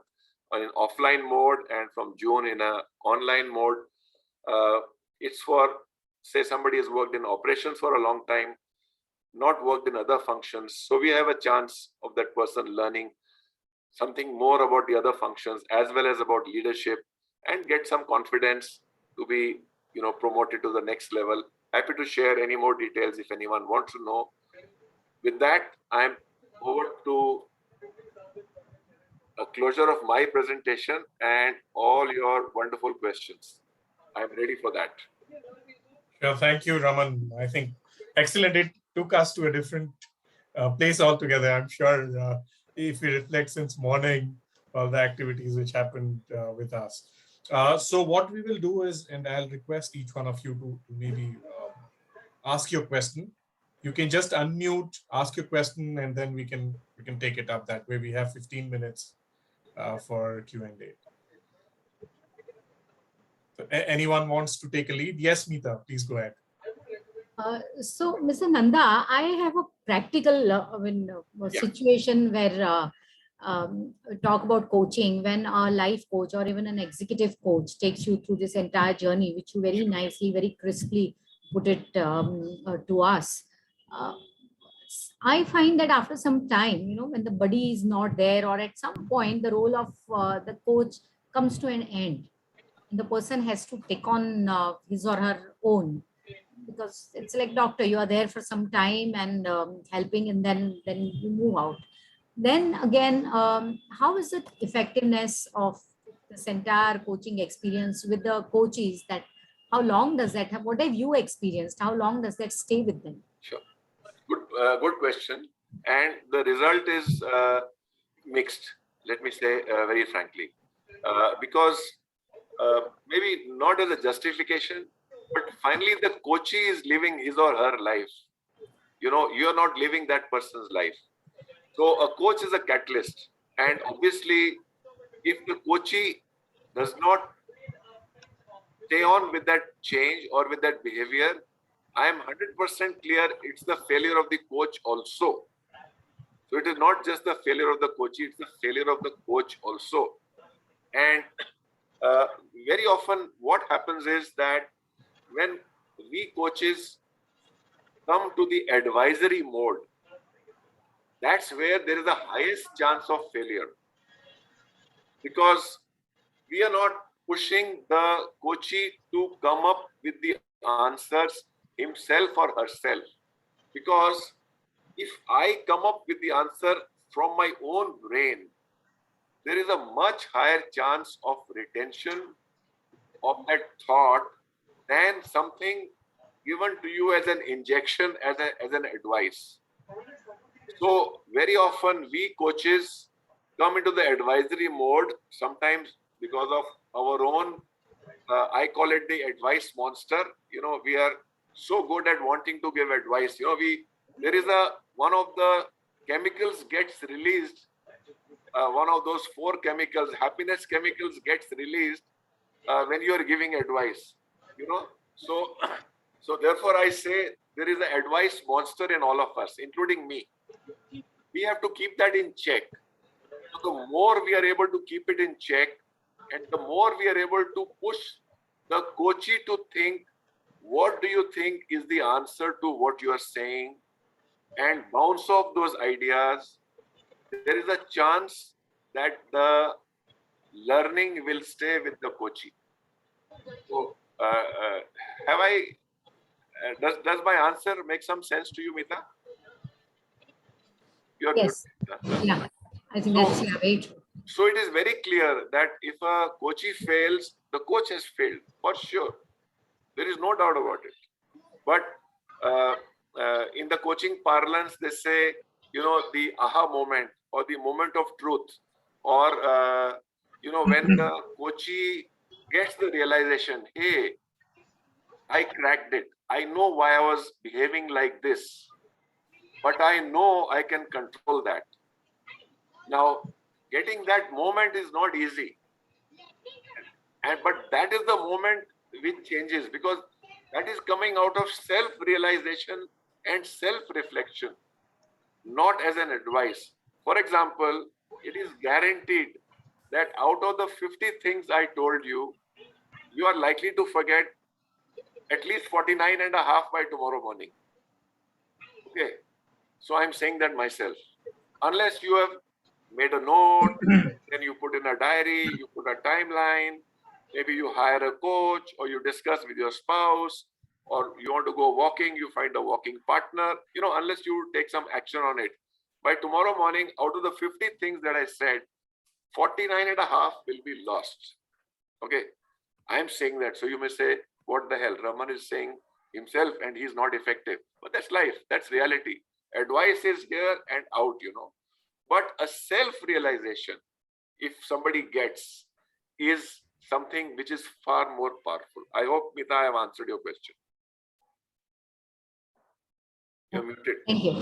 in offline mode and from June in an online mode. It's for, say, somebody has worked in operations for a long time, not worked in other functions. So we have a chance of that person learning something more about the other functions as well as about leadership and get some confidence to be, promoted to the next level. Happy to share any more details if anyone wants to know. With that, I'm over to a closure of my presentation and all your wonderful questions. I'm ready for that. Well, thank you, Raman. I think excellent. It took us to a different place altogether. I'm sure if we reflect since morning, all the activities which happened with us. So what we will do is, and I'll request each one of you to maybe ask your question. You can just unmute, ask your question, and then we can take it up that way. We have 15 minutes for Q&A. So anyone wants to take a lead? Yes, Meeta, please go ahead. So, Mr. Nanda, I have a practical situation where talk about coaching, when a life coach or even an executive coach takes you through this entire journey, which you very nicely, very crisply put it to us. I find that after some time, when the buddy is not there, or at some point the role of the coach comes to an end, and the person has to take on his or her own, because it's like doctor, you are there for some time and helping, and then you move out. Then again, how is it effectiveness of this entire coaching experience with the coaches? That how long does that have? What have you experienced? How long does that stay with them? Sure. Good question. And the result is mixed, let me say very frankly. Because maybe not as a justification, but finally the coachee is living his or her life. You're not living that person's life. So a coach is a catalyst. And obviously, if the coachee does not stay on with that change or with that behavior, I am 100% clear it's the failure of the coach also. So it is not just the failure of the coachee, it's the failure of the coach also. And very often what happens is that when we coaches come to the advisory mode, that's where there is the highest chance of failure. Because we are not pushing the coachee to come up with the answers himself or herself. Because if I come up with the answer from my own brain, there is a much higher chance of retention of that thought than something given to you as an injection, as an advice. So very often we coaches come into the advisory mode, sometimes because of our own, I call it the advice monster. You know, we are so good at wanting to give advice. You know, there is one of the chemicals gets released, one of those 4 chemicals, happiness chemicals gets released when you are giving advice, you know. So, so therefore I say there is an advice monster in all of us, including me. We have to keep that in check. So the more we are able to keep it in check, and the more we are able to push the coachee to think, what do you think is the answer to what you are saying, and bounce off those ideas, there is a chance that the learning will stay with the coachee. So, does my answer make some sense to you, Mita? You're Yes. good. Yeah, I think that's very true. So it is very clear that if a coachee fails, the coach has failed for sure. There is no doubt about it. But in the coaching parlance, they say, you know, the aha moment or the moment of truth, or you know, when the coachee gets the realization, hey, I cracked it. I know why I was behaving like this, but I know I can control that. Now, getting that moment is not easy. But that is the moment which changes, because that is coming out of self-realization and self-reflection, not as an advice. For example, it is guaranteed that out of the 50 things I told you, you are likely to forget at least 49 and a half by tomorrow morning. Okay. So I'm saying that myself. Unless you have made a note, then you put in a diary, you put a timeline, maybe you hire a coach, or you discuss with your spouse, or you want to go walking, you find a walking partner, you know, unless you take some action on it. By tomorrow morning, out of the 50 things that I said, 49 and a half will be lost. Okay. I'm saying that. So you may say, what the hell? Raman is saying himself and he's not effective. But that's life. That's reality. Advice is here and out, you know. But a self-realization, if somebody gets, is something which is far more powerful. I hope, Mita, I have answered your question. You're muted. Thank you.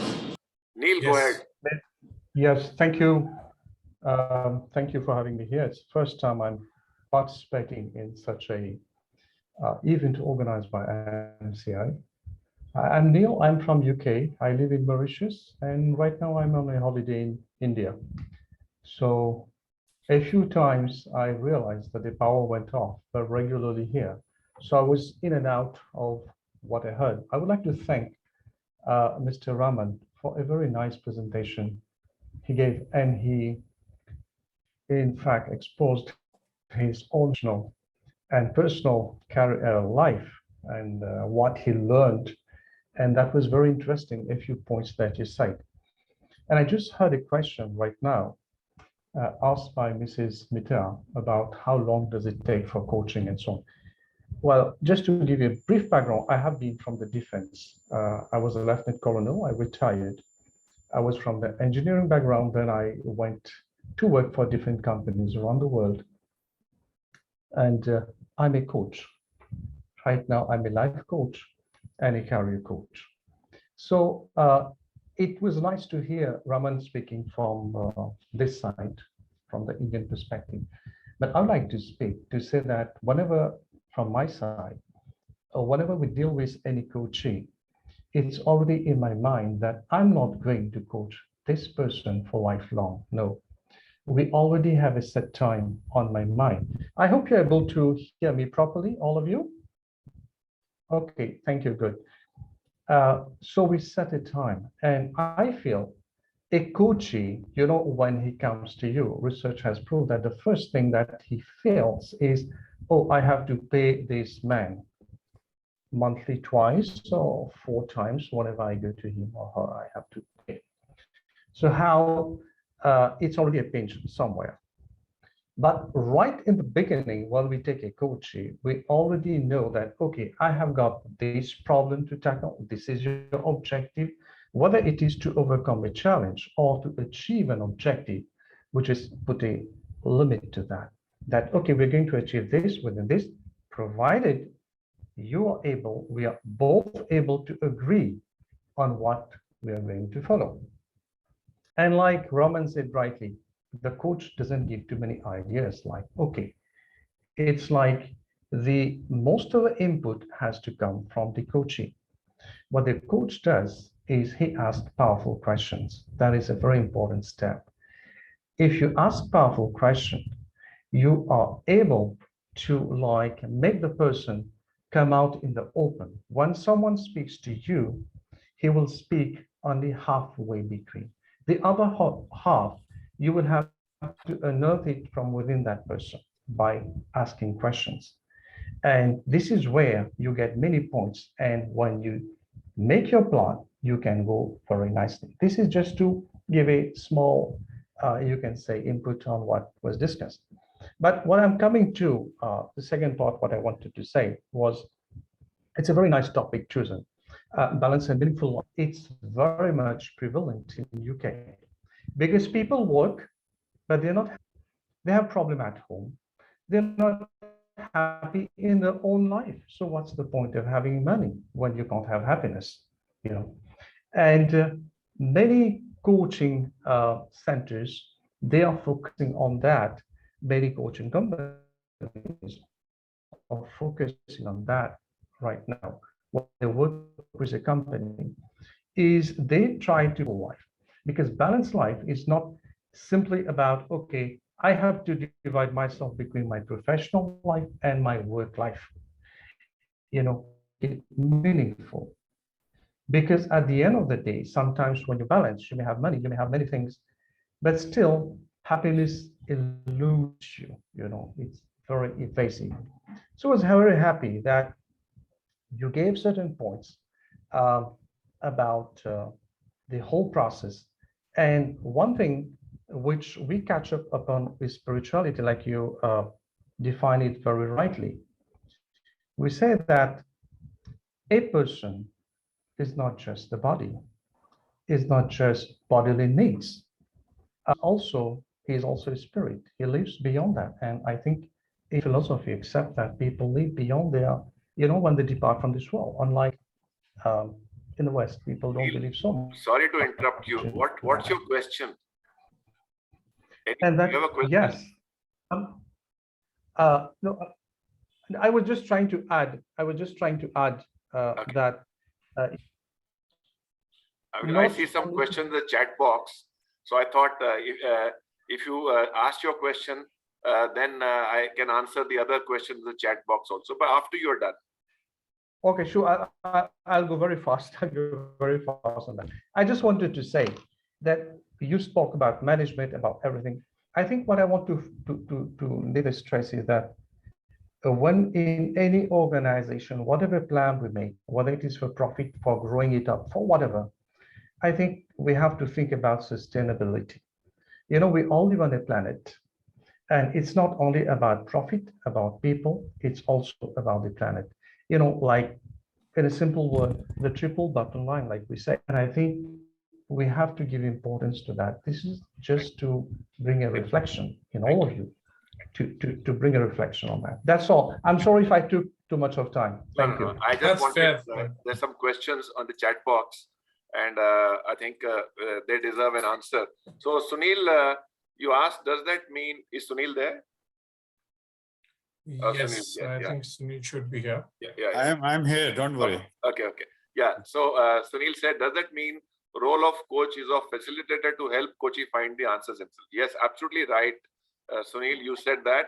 Neil, Yes. go ahead. Yes, thank you. Thank you for having me here. It's the first time I'm participating in such a event organized by IMCI. I'm Neil, I'm from UK. I live in Mauritius, and right now I'm on a holiday in India. So a few times I realized that the power went off, but regularly here. So I was in and out of what I heard. I would like to thank Mr. Raman for a very nice presentation he gave, and he in fact exposed his own and personal life and what he learned. And that was very interesting, a few points that you cite. And I just heard a question right now asked by Mrs. Mitra about how long does it take for coaching and so on. Well, just to give you a brief background, I have been from the defense. I was a lieutenant colonel, I retired. I was from the engineering background, then I went to work for different companies around the world. And I'm a coach. Right now, I'm a life coach and a career coach. So it was nice to hear Raman speaking from this side, from the Indian perspective. But I'd like to speak to say that whenever, from my side, or whenever we deal with any coaching, it's already in my mind that I'm not going to coach this person for lifelong. No, we already have a set time on my mind. I hope you're able to hear me properly, all of you. Okay, thank you, good. So we set a time, and I feel a coachee, you know, when he comes to you, research has proved that the first thing that he feels is oh, I have to pay this man monthly twice or 4 times whenever I go to him or her, I have to pay. So how it's already a pinch somewhere. But right in the beginning, when we take a coaching, we already know that, okay, I have got this problem to tackle. This is your objective, whether it is to overcome a challenge or to achieve an objective, which is put a limit to that. That, okay, we're going to achieve this within this, provided you are able, we are both able to agree on what we are going to follow. And like Raman said rightly, the coach doesn't give too many ideas like, okay, it's like the most of the input has to come from the coachee. What the coach does is he asks powerful questions. That is a very important step. If you ask powerful questions, you are able to like make the person come out in the open. When someone speaks to you, he will speak only halfway between. The other half, you will have to unearth it from within that person by asking questions. And this is where you get many points. And when you make your plan, you can go very nicely. This is just to give a small, you can say, input on what was discussed. But what I'm coming to, the second part, what I wanted to say was, it's a very nice topic chosen. Balance and meaningful life. It's very much prevalent in the UK because people work, but they're not, they have problem at home. They're not happy in their own life. So what's the point of having money when you can't have happiness, you know? And many coaching centers, they are focusing on that. Many coaching companies are focusing on that right now. What they work with a company is they try to life, because balanced life is not simply about, okay, I have to divide myself between my professional life and my work life. You know, it's meaningful. Because at the end of the day, sometimes when you balance, you may have money, you may have many things, but still happiness eludes you, you know, it's very evasive. So I was very happy that you gave certain points about the whole process. And one thing which we catch up upon is spirituality, like you define it very rightly. We say that a person is not just the body, is not just bodily needs. Also, he is also a spirit. He lives beyond that. And I think in philosophy accept that people live beyond their, you know, when they depart from this world. Unlike in the West, people don't believe so much. Sorry to interrupt you. What's your question? And that, you have a question? yes. No, I was just trying to add. Okay. That. I see some questions in the chat box. So I thought if you ask your question, then I can answer the other questions in the chat box also. But after you're done. Okay, sure. I'll go very fast. I'll go very fast on that. I just wanted to say that you spoke about management, about everything. I think what I want to really stress is that when in any organization, whatever plan we make, whether it is for profit, for growing it up, for whatever, I think we have to think about sustainability. You know, we all live on a planet, and it's not only about profit, about people, it's also about the planet. You know, like in a simple word, the triple bottom line, like we say. And I think we have to give importance to that. This is just to bring a reflection in all of you, to bring a reflection on that. That's all. I'm sorry if I took too much of time. Thank you. I just wanted, there's some questions on the chat box, and I think they deserve an answer. So Sunil, you asked, does that mean, is Sunil there? Yes, Sunil, I think Sunil should be here. Yeah. I'm here, don't worry. Okay. Yeah, so Sunil said, does that mean role of coach is of facilitator to help coachee find the answers himself? Yes, absolutely right. Sunil, you said that.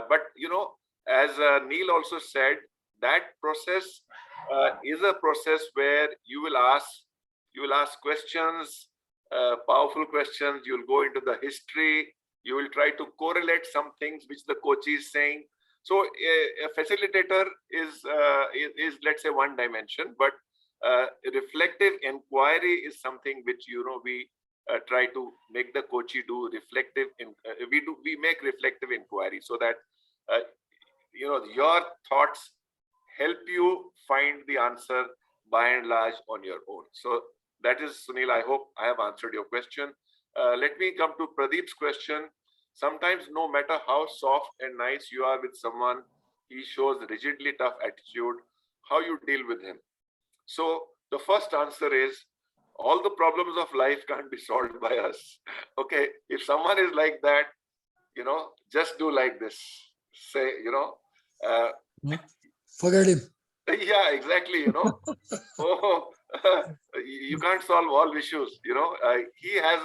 But, you know, as Neil also said, that process is a process where you will ask questions, powerful questions. You'll go into the history. You will try to correlate some things which the coach is saying. So a facilitator is let's say one dimension, but reflective inquiry is something which we try to make the coachee do reflective. We make reflective inquiry so that your thoughts help you find the answer by and large on your own. So that is, Sunil, I hope I have answered your question. Let me come to Pradeep's question. Sometimes no matter how soft and nice you are with someone, he shows rigidly tough attitude. How you deal with him? So the first answer is, all the problems of life can't be solved by us. Okay, if someone is like that, just do like this. Say, forget him. Yeah, exactly. Oh, you can't solve all issues. He has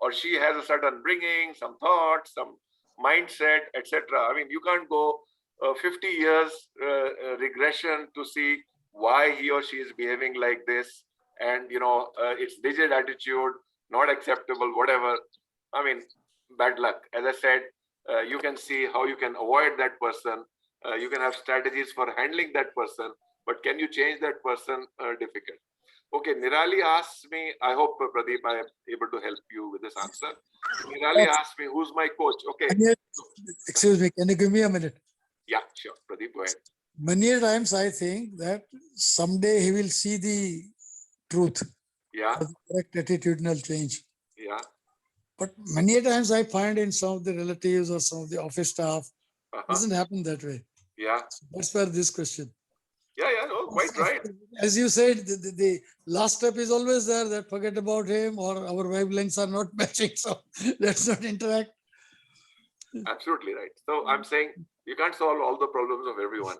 or she has a certain bringing, some thoughts, some mindset, etc. I mean, you can't go 50 years regression to see why he or she is behaving like this, and it's rigid attitude, not acceptable, whatever. I mean, bad luck. As I said, you can see how you can avoid that person. You can have strategies for handling that person, but can you change that person? Difficult. Okay, Nirali asks me, I hope, Pradeep, I am able to help you with this answer. Nirali asked me, who's my coach? Okay. Excuse me, can you give me a minute? Yeah, sure. Pradeep, go ahead. Many times I think that someday he will see the truth. Yeah. The correct attitudinal change. Yeah. But many times I find in some of the relatives or some of the office staff, doesn't happen that way. Yeah. So that's where this question. Yeah, no, quite right. As you said, the last step is always there, that forget about him or our wavelengths are not matching, so let's not interact. Absolutely right. So I'm saying you can't solve all the problems of everyone.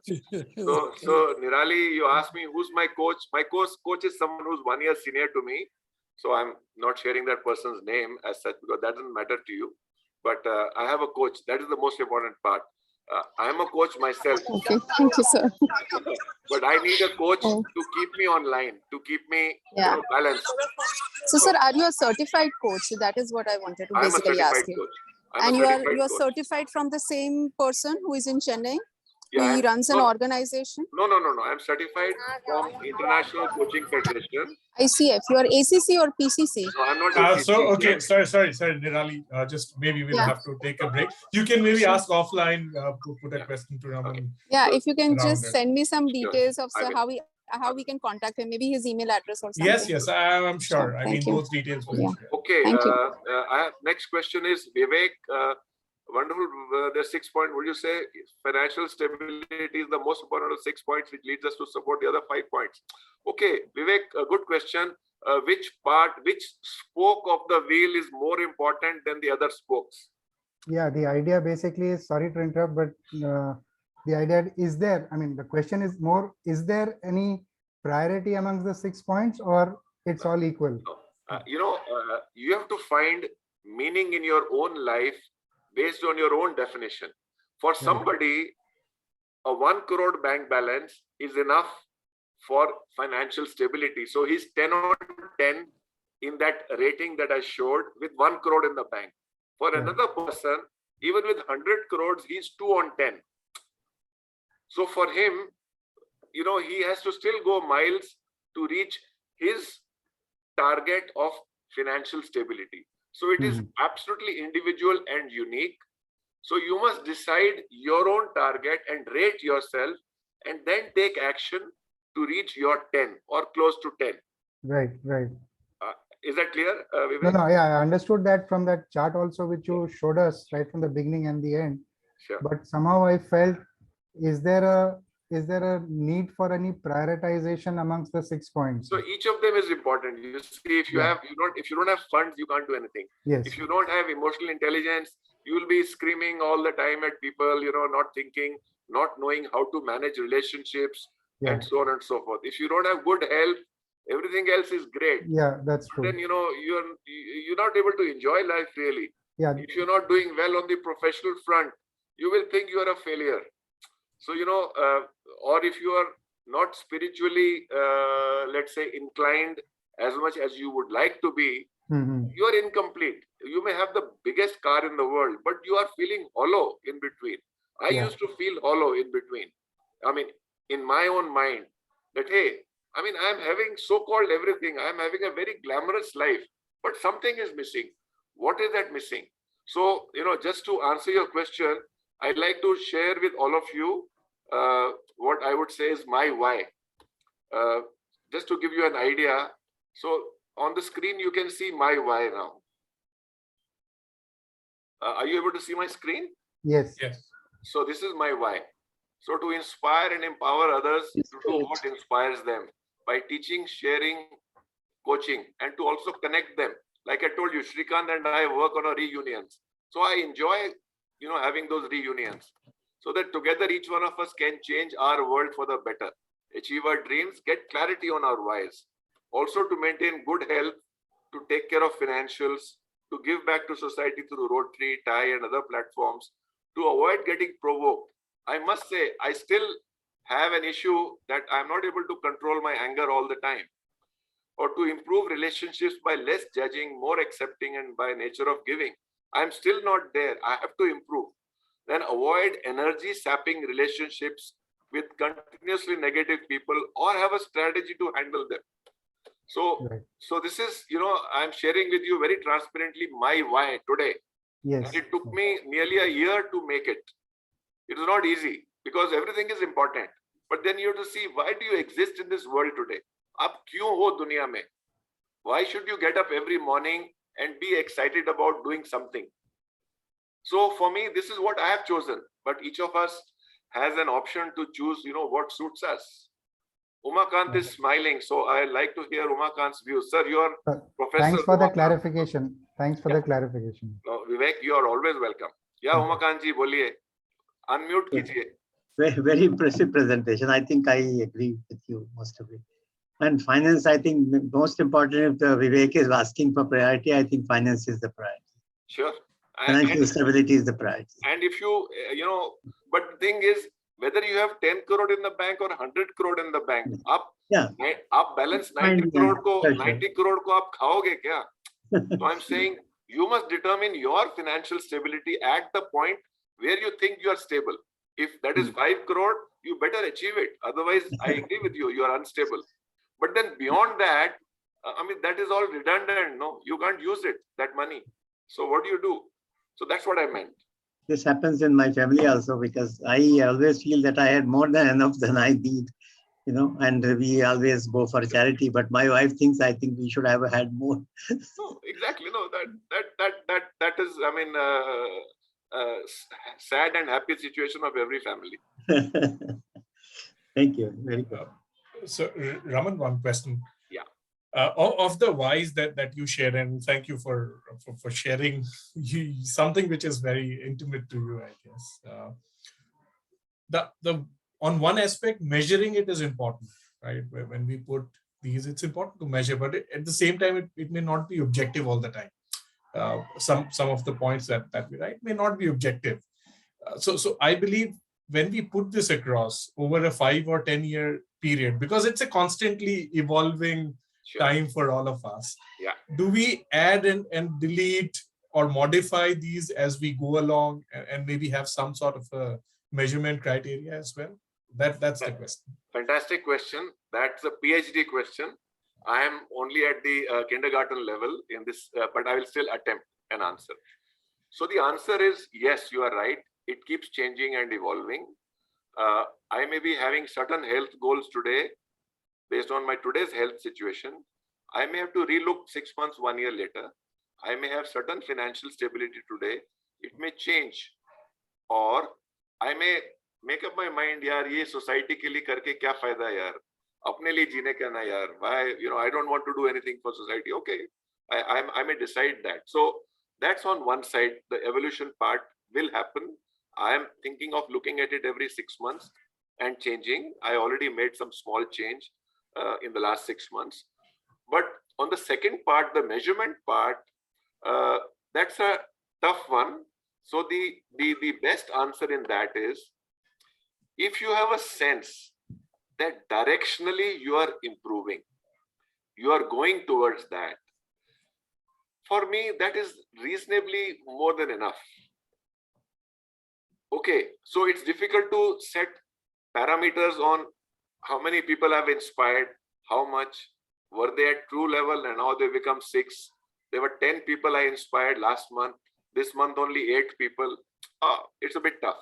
So Nirali, you asked me who's my coach. My coach is someone who's 1 year senior to me. So I'm not sharing that person's name as such because that doesn't matter to you. But I have a coach. That is the most important part. I'm a coach myself. Okay, thank you, sir. But I need a coach to keep me online, to keep me balanced. So, sir, are you a certified coach? That is what I wanted to basically ask you. And you are certified from the same person who is in Chennai? Yeah, he runs an organization? No. I'm certified from International Coaching Federation. ICF. You are ACC or PCC? No, I'm not ACC. Okay, sorry, Nirali. Just maybe we'll have to take a break. You can maybe ask offline, put a question to Raman. Yeah, if you can just send me some details of how we can contact him, maybe his email address or something. Yes, I'm sure. I mean, those details will share. Okay, thank you. I have, next question is Vivek. Wonderful. The 6 point, would you say financial stability is the most important of 6 points, which leads us to support the other 5 points? Okay, Vivek, a good question. Which spoke of the wheel is more important than the other spokes? Yeah, the idea basically is, sorry to interrupt, but the idea is there. I mean, the question is more, is there any priority amongst the 6 points or it's all equal? You have to find meaning in your own life based on your own definition. For somebody, a 1 crore bank balance is enough for financial stability. So he's 10 on 10 in that rating that I showed with 1 crore in the bank. For another person, even with 100 crores, he's 2 on 10. So for him, he has to still go miles to reach his target of financial stability. So it is absolutely individual and unique. So you must decide your own target and rate yourself and then take action to reach your 10 or close to 10. Right. Is that clear? No, I understood that from that chart also, which you showed us right from the beginning and the end. Sure. But somehow I felt, is there a need for any prioritization amongst the 6 points? So each of them is important. You see, if you don't have funds, you can't do anything. Yes. If you don't have emotional intelligence, you will be screaming all the time at people, not thinking, not knowing how to manage relationships, and so on and so forth. If you don't have good health, everything else is great. Yeah, that's true. Then you're not able to enjoy life really. Yeah. If you're not doing well on the professional front, you will think you are a failure. So or if you are not spiritually, let's say, inclined as much as you would like to be, you are incomplete. You may have the biggest car in the world, but you are feeling hollow in between. I used to feel hollow in between. I mean, in my own mind, that, hey, I mean, I'm having so-called everything. I'm having a very glamorous life, but something is missing. What is that missing? So, just to answer your question, I'd like to share with all of you what I would say is my why. Just to give you an idea. So on the screen, you can see my why now. Are you able to see my screen? Yes. Yes. So this is my why. So to inspire and empower others to do what inspires them by teaching, sharing, coaching, and to also connect them. Like I told you, Shrikant and I work on our reunions. So I enjoy, having those reunions so that together each one of us can change our world for the better, achieve our dreams, get clarity on our whys, also to maintain good health, to take care of financials, to give back to society through Rotary, TIE and other platforms, to avoid getting provoked. I must say, I still have an issue that I'm not able to control my anger all the time, or to improve relationships by less judging, more accepting, and by nature of giving. I'm still not there. I have to improve. Then avoid energy sapping relationships with continuously negative people, or have a strategy to handle them. So, so this is, I'm sharing with you very transparently my why today. Yes. And it took me nearly a year to make it. It was not easy because everything is important. But then you have to see, why do you exist in this world today? Aap kyun ho duniya mein? Why should you get up every morning and be excited about doing something? So for me, this is what I have chosen. But each of us has an option to choose, what suits us. Umakant is smiling, so I like to hear Umakant's views. Sir, you are Professor. Thanks for the Umakant. clarification. Thanks for the clarification. No, Vivek, you are always welcome. Yeah, Umakant ji, boliye. Unmute kijiye. Very, very impressive presentation. I think I agree with you, most of it. And finance, I think most important, if the Vivek is asking for priority, I think finance is the priority. Sure. Financial stability is the priority. And if you, but the thing is, whether you have 10 crore in the bank or 100 crore in the bank, आप balance 90 crore को आप खाओगे क्या? So I'm saying you must determine your financial stability at the point where you think you are stable. If that is 5 crore, you better achieve it. Otherwise, I agree with you, you are unstable. But then beyond that, that is all redundant. No, you can't use it, that money. So what do? So that's what I meant. This happens in my family also, because I always feel that I had more than enough than I need, and we always go for charity. But my wife thinks, I think we should have had more. No, exactly. No, that is, sad and happy situation of every family. Thank you. Very good. So Raman, one question. Yeah. Of the whys that you share, and thank you for sharing something which is very intimate to you, I guess. The on one aspect, measuring it is important, right? When we put these, it's important to measure, but at the same time, it may not be objective all the time. Some of the points that we write may not be objective. So I believe when we put this across over a 5 or 10 year period, because it's a constantly evolving time for all of us. Yeah. Do we add and delete or modify these as we go along, and maybe have some sort of a measurement criteria as well? That's the question. Fantastic question. That's a PhD question. I am only at the kindergarten level in this, but I will still attempt an answer. So the answer is yes, you are right. It keeps changing and evolving. I may be having certain health goals today based on my today's health situation. I may have to relook 6 months, 1 year later. I may have certain financial stability today. It may change, or I may make up my mind, yaar, ye society ke liye karke kya fayda yaar? Apne liye jeene ka na yaar. Why, I don't want to do anything for society. Okay, I may decide that. So that's on one side. The evolution part will happen. I am thinking of looking at it every 6 months and changing. I already made some small change in the last 6 months. But on the second part, the measurement part, that's a tough one. So the best answer in that is, if you have a sense that directionally you are improving, you are going towards that, for me, that is reasonably more than enough. okay, so it's difficult to set parameters on how many people have inspired, how much, were they at true level and now they become 6. There were 10 people I inspired last month. This month only 8 people. It's a bit tough,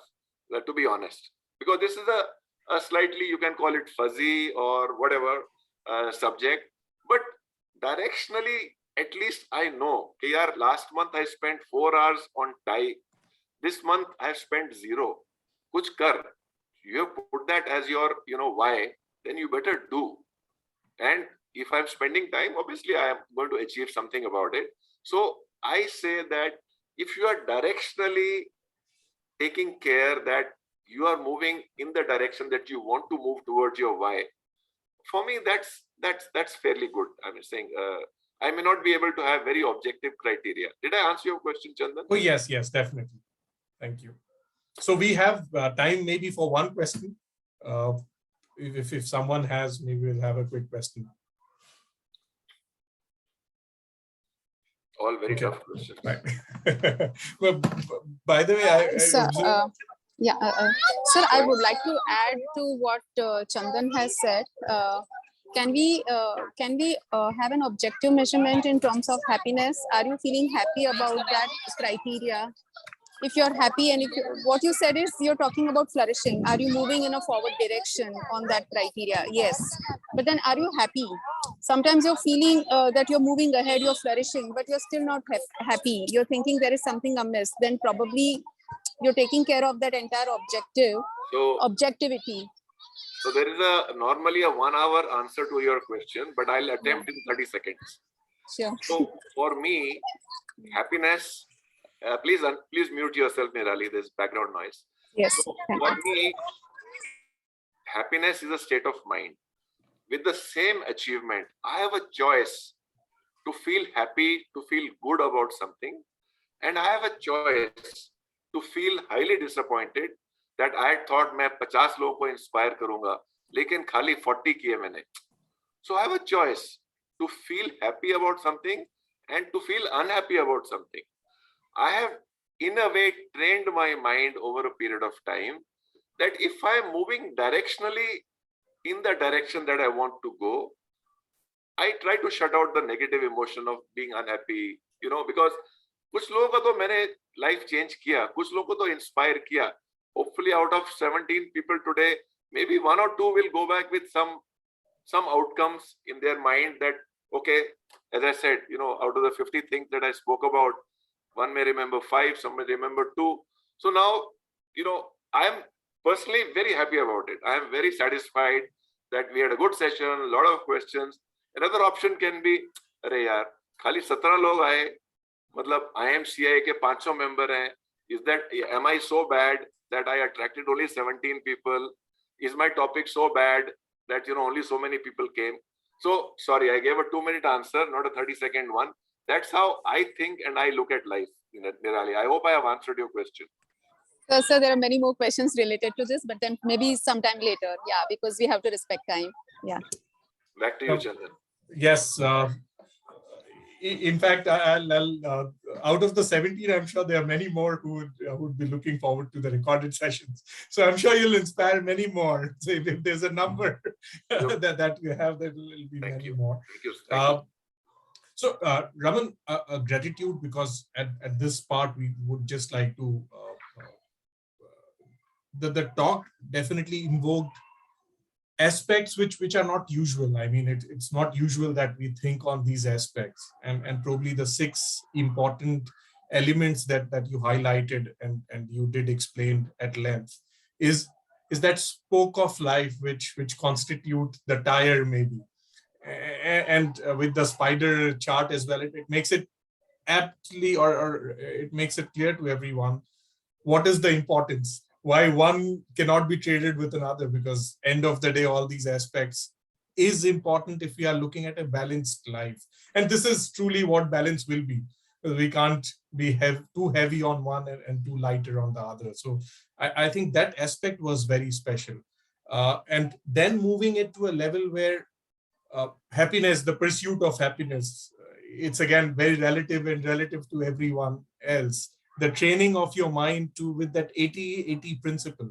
to be honest, because this is a slightly, you can call it fuzzy or whatever subject, but directionally, at least I know, last month I spent 4 hours on tie. This month I have spent 0. Kuch kar. You have put that as your, why, then you better do. And if I'm spending time, obviously I am going to achieve something about it. So I say that if you are directionally taking care that you are moving in the direction that you want to move towards your why, for me, that's fairly good. I'm saying I may not be able to have very objective criteria. Did I answer your question, Chandan? Oh, yes, definitely. Thank you. So we have time maybe for one question. If someone has, maybe we'll have a quick question. All very tough questions. Right. Well, by the way, I Sir, sir, I would like to add to what Chandan has said. Can we have an objective measurement in terms of happiness? Are you feeling happy about that criteria? If you're happy, and what you said is you're talking about flourishing. Are you moving in a forward direction on that criteria? Yes. But then are you happy? Sometimes you're feeling that you're moving ahead, you're flourishing, but you're still not happy. You're thinking there is something amiss. Then probably you're taking care of that entire objectivity. So there is normally a 1 hour answer to your question, but I'll attempt in 30 seconds. Sure. So for me, happiness, please mute yourself, Nirali, there's background noise. Yes. So for me, happiness is a state of mind. With the same achievement, I have a choice to feel happy, to feel good about something. And I have a choice to feel highly disappointed that I thought मैं 50 लोगों को inspire करूंगा, लेकिन खाली 40 किए मैंने. So I have a choice to feel happy about something and to feel unhappy about something. I have, in a way, trained my mind over a period of time that if I am moving directionally in the direction that I want to go, I try to shut out the negative emotion of being unhappy, because कुछ लोगों का तो मैंने life change किया, कुछ लोगों को तो inspire किया. Hopefully out of 17 people today, maybe 1 or 2 will go back with some outcomes in their mind that, okay, as I said, out of the 50 things that I spoke about, one may remember 5, some may remember 2. So now, I am personally very happy about it. I am very satisfied that we had a good session, a lot of questions. Another option can be, अरे यार, खाली 17 लोग आए, मतलब IMCI के 500 member हैं. Am I so bad that I attracted only 17 people? Is my topic so bad that only so many people came? So sorry, I gave a 2-minute answer, not a 30-second one. That's how I think and I look at life, Nirali. I hope I have answered your question. Sir, there are many more questions related to this, but then maybe sometime later. Yeah, because we have to respect time. Yeah. Back to you, Chandan. Yes. In fact, I'll out of the 17, I'm sure there are many more who would be looking forward to the recorded sessions. So I'm sure you'll inspire many more. So if there's a number that you have, there will be many more. Thank you. So Raman, gratitude, because at this part, we would just like to, the talk definitely invoked aspects which are not usual. I mean, it's not usual that we think on these aspects, and probably the 6 important elements that you highlighted and you did explain at length is that spoke of life which constitute the tire maybe, and with the spider chart as well, it makes it aptly or it makes it clear to everyone what is the importance, why one cannot be traded with another, because end of the day, all these aspects is important if we are looking at a balanced life. And this is truly what balance will be. We can't be too heavy on one and too lighter on the other. So I think that aspect was very special. And then moving it to a level where happiness, the pursuit of happiness, it's again very relative and relative to everyone else. the training of your mind to with that 80-80 principle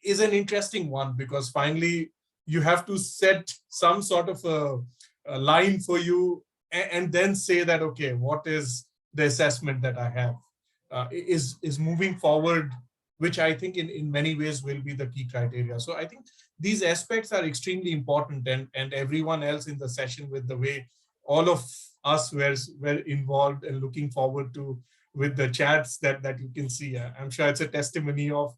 is an interesting one, because finally you have to set some sort of a line for you and then say that, okay, what is the assessment that I have is moving forward, which I think in many ways will be the key criteria. So I think these aspects are extremely important, and everyone else in the session, with the way all of us were involved and looking forward to with the chats that you can see. I'm sure it's a testimony of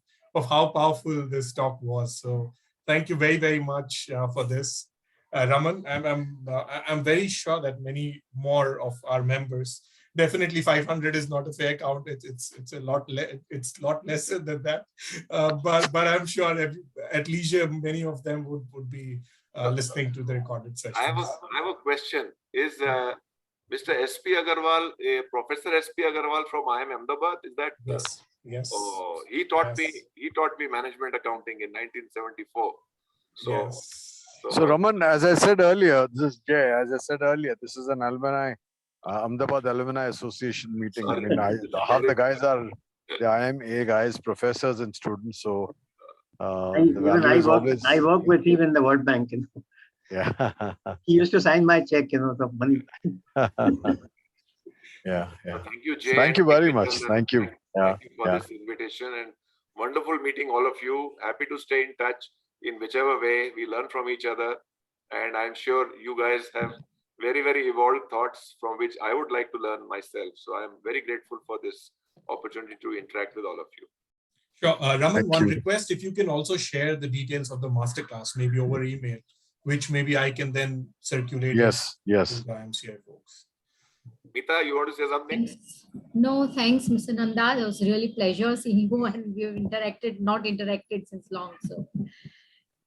how powerful this talk was. So thank you very, very much for this. Raman, I'm very sure that many more of our members, definitely 500 is not a fair count. It's a lot it's a lot lesser than that. But I'm sure at leisure many of them would be listening to the recorded session. I have a question. Is Mr. S.P. Agarwal, Professor S.P. Agarwal from IIM Ahmedabad? Is that? Yes. Yes. Oh, he taught Yes. me. He taught me management accounting in 1974. So. Yes. So Raman, as I said earlier, this is Jay. As I said earlier, this is an alumni, Ahmedabad Alumni Association meeting. I mean, half the guys are the IMA guys, professors and students. So I work with him in the World Bank. You know. Yeah. He used to sign my check, you know, the money. Yeah. Thank you, Jay. Thank you very much. Thank you. Thank you for this invitation, and wonderful meeting all of you. Happy to stay in touch in whichever way. We learn from each other, and I'm sure you guys have very, very evolved thoughts from which I would like to learn myself. So I'm very grateful for this opportunity to interact with all of you. Sure. Raman, one request, if you can also share the details of the masterclass, maybe over email, which maybe I can then circulate to the IMCI folks. Meeta, you want to say something? No, thanks, Mr. Nanda. It was really pleasure seeing you, and we've not interacted since long. So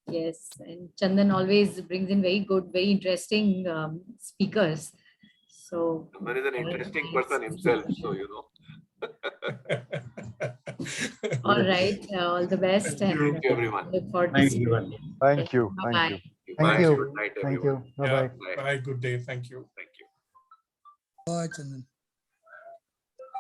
yes, and Chandan always brings in very good, very interesting speakers. So Chandan is an interesting person himself, so you know. All right, all the best. Thank you, everyone. Look forward to Thank seeing you. Thank you. Bye-bye. Thank you. Good night, Thank everyone. you. Bye-bye. Bye. Good day. Thank you. Thank you. Bye, Chandan.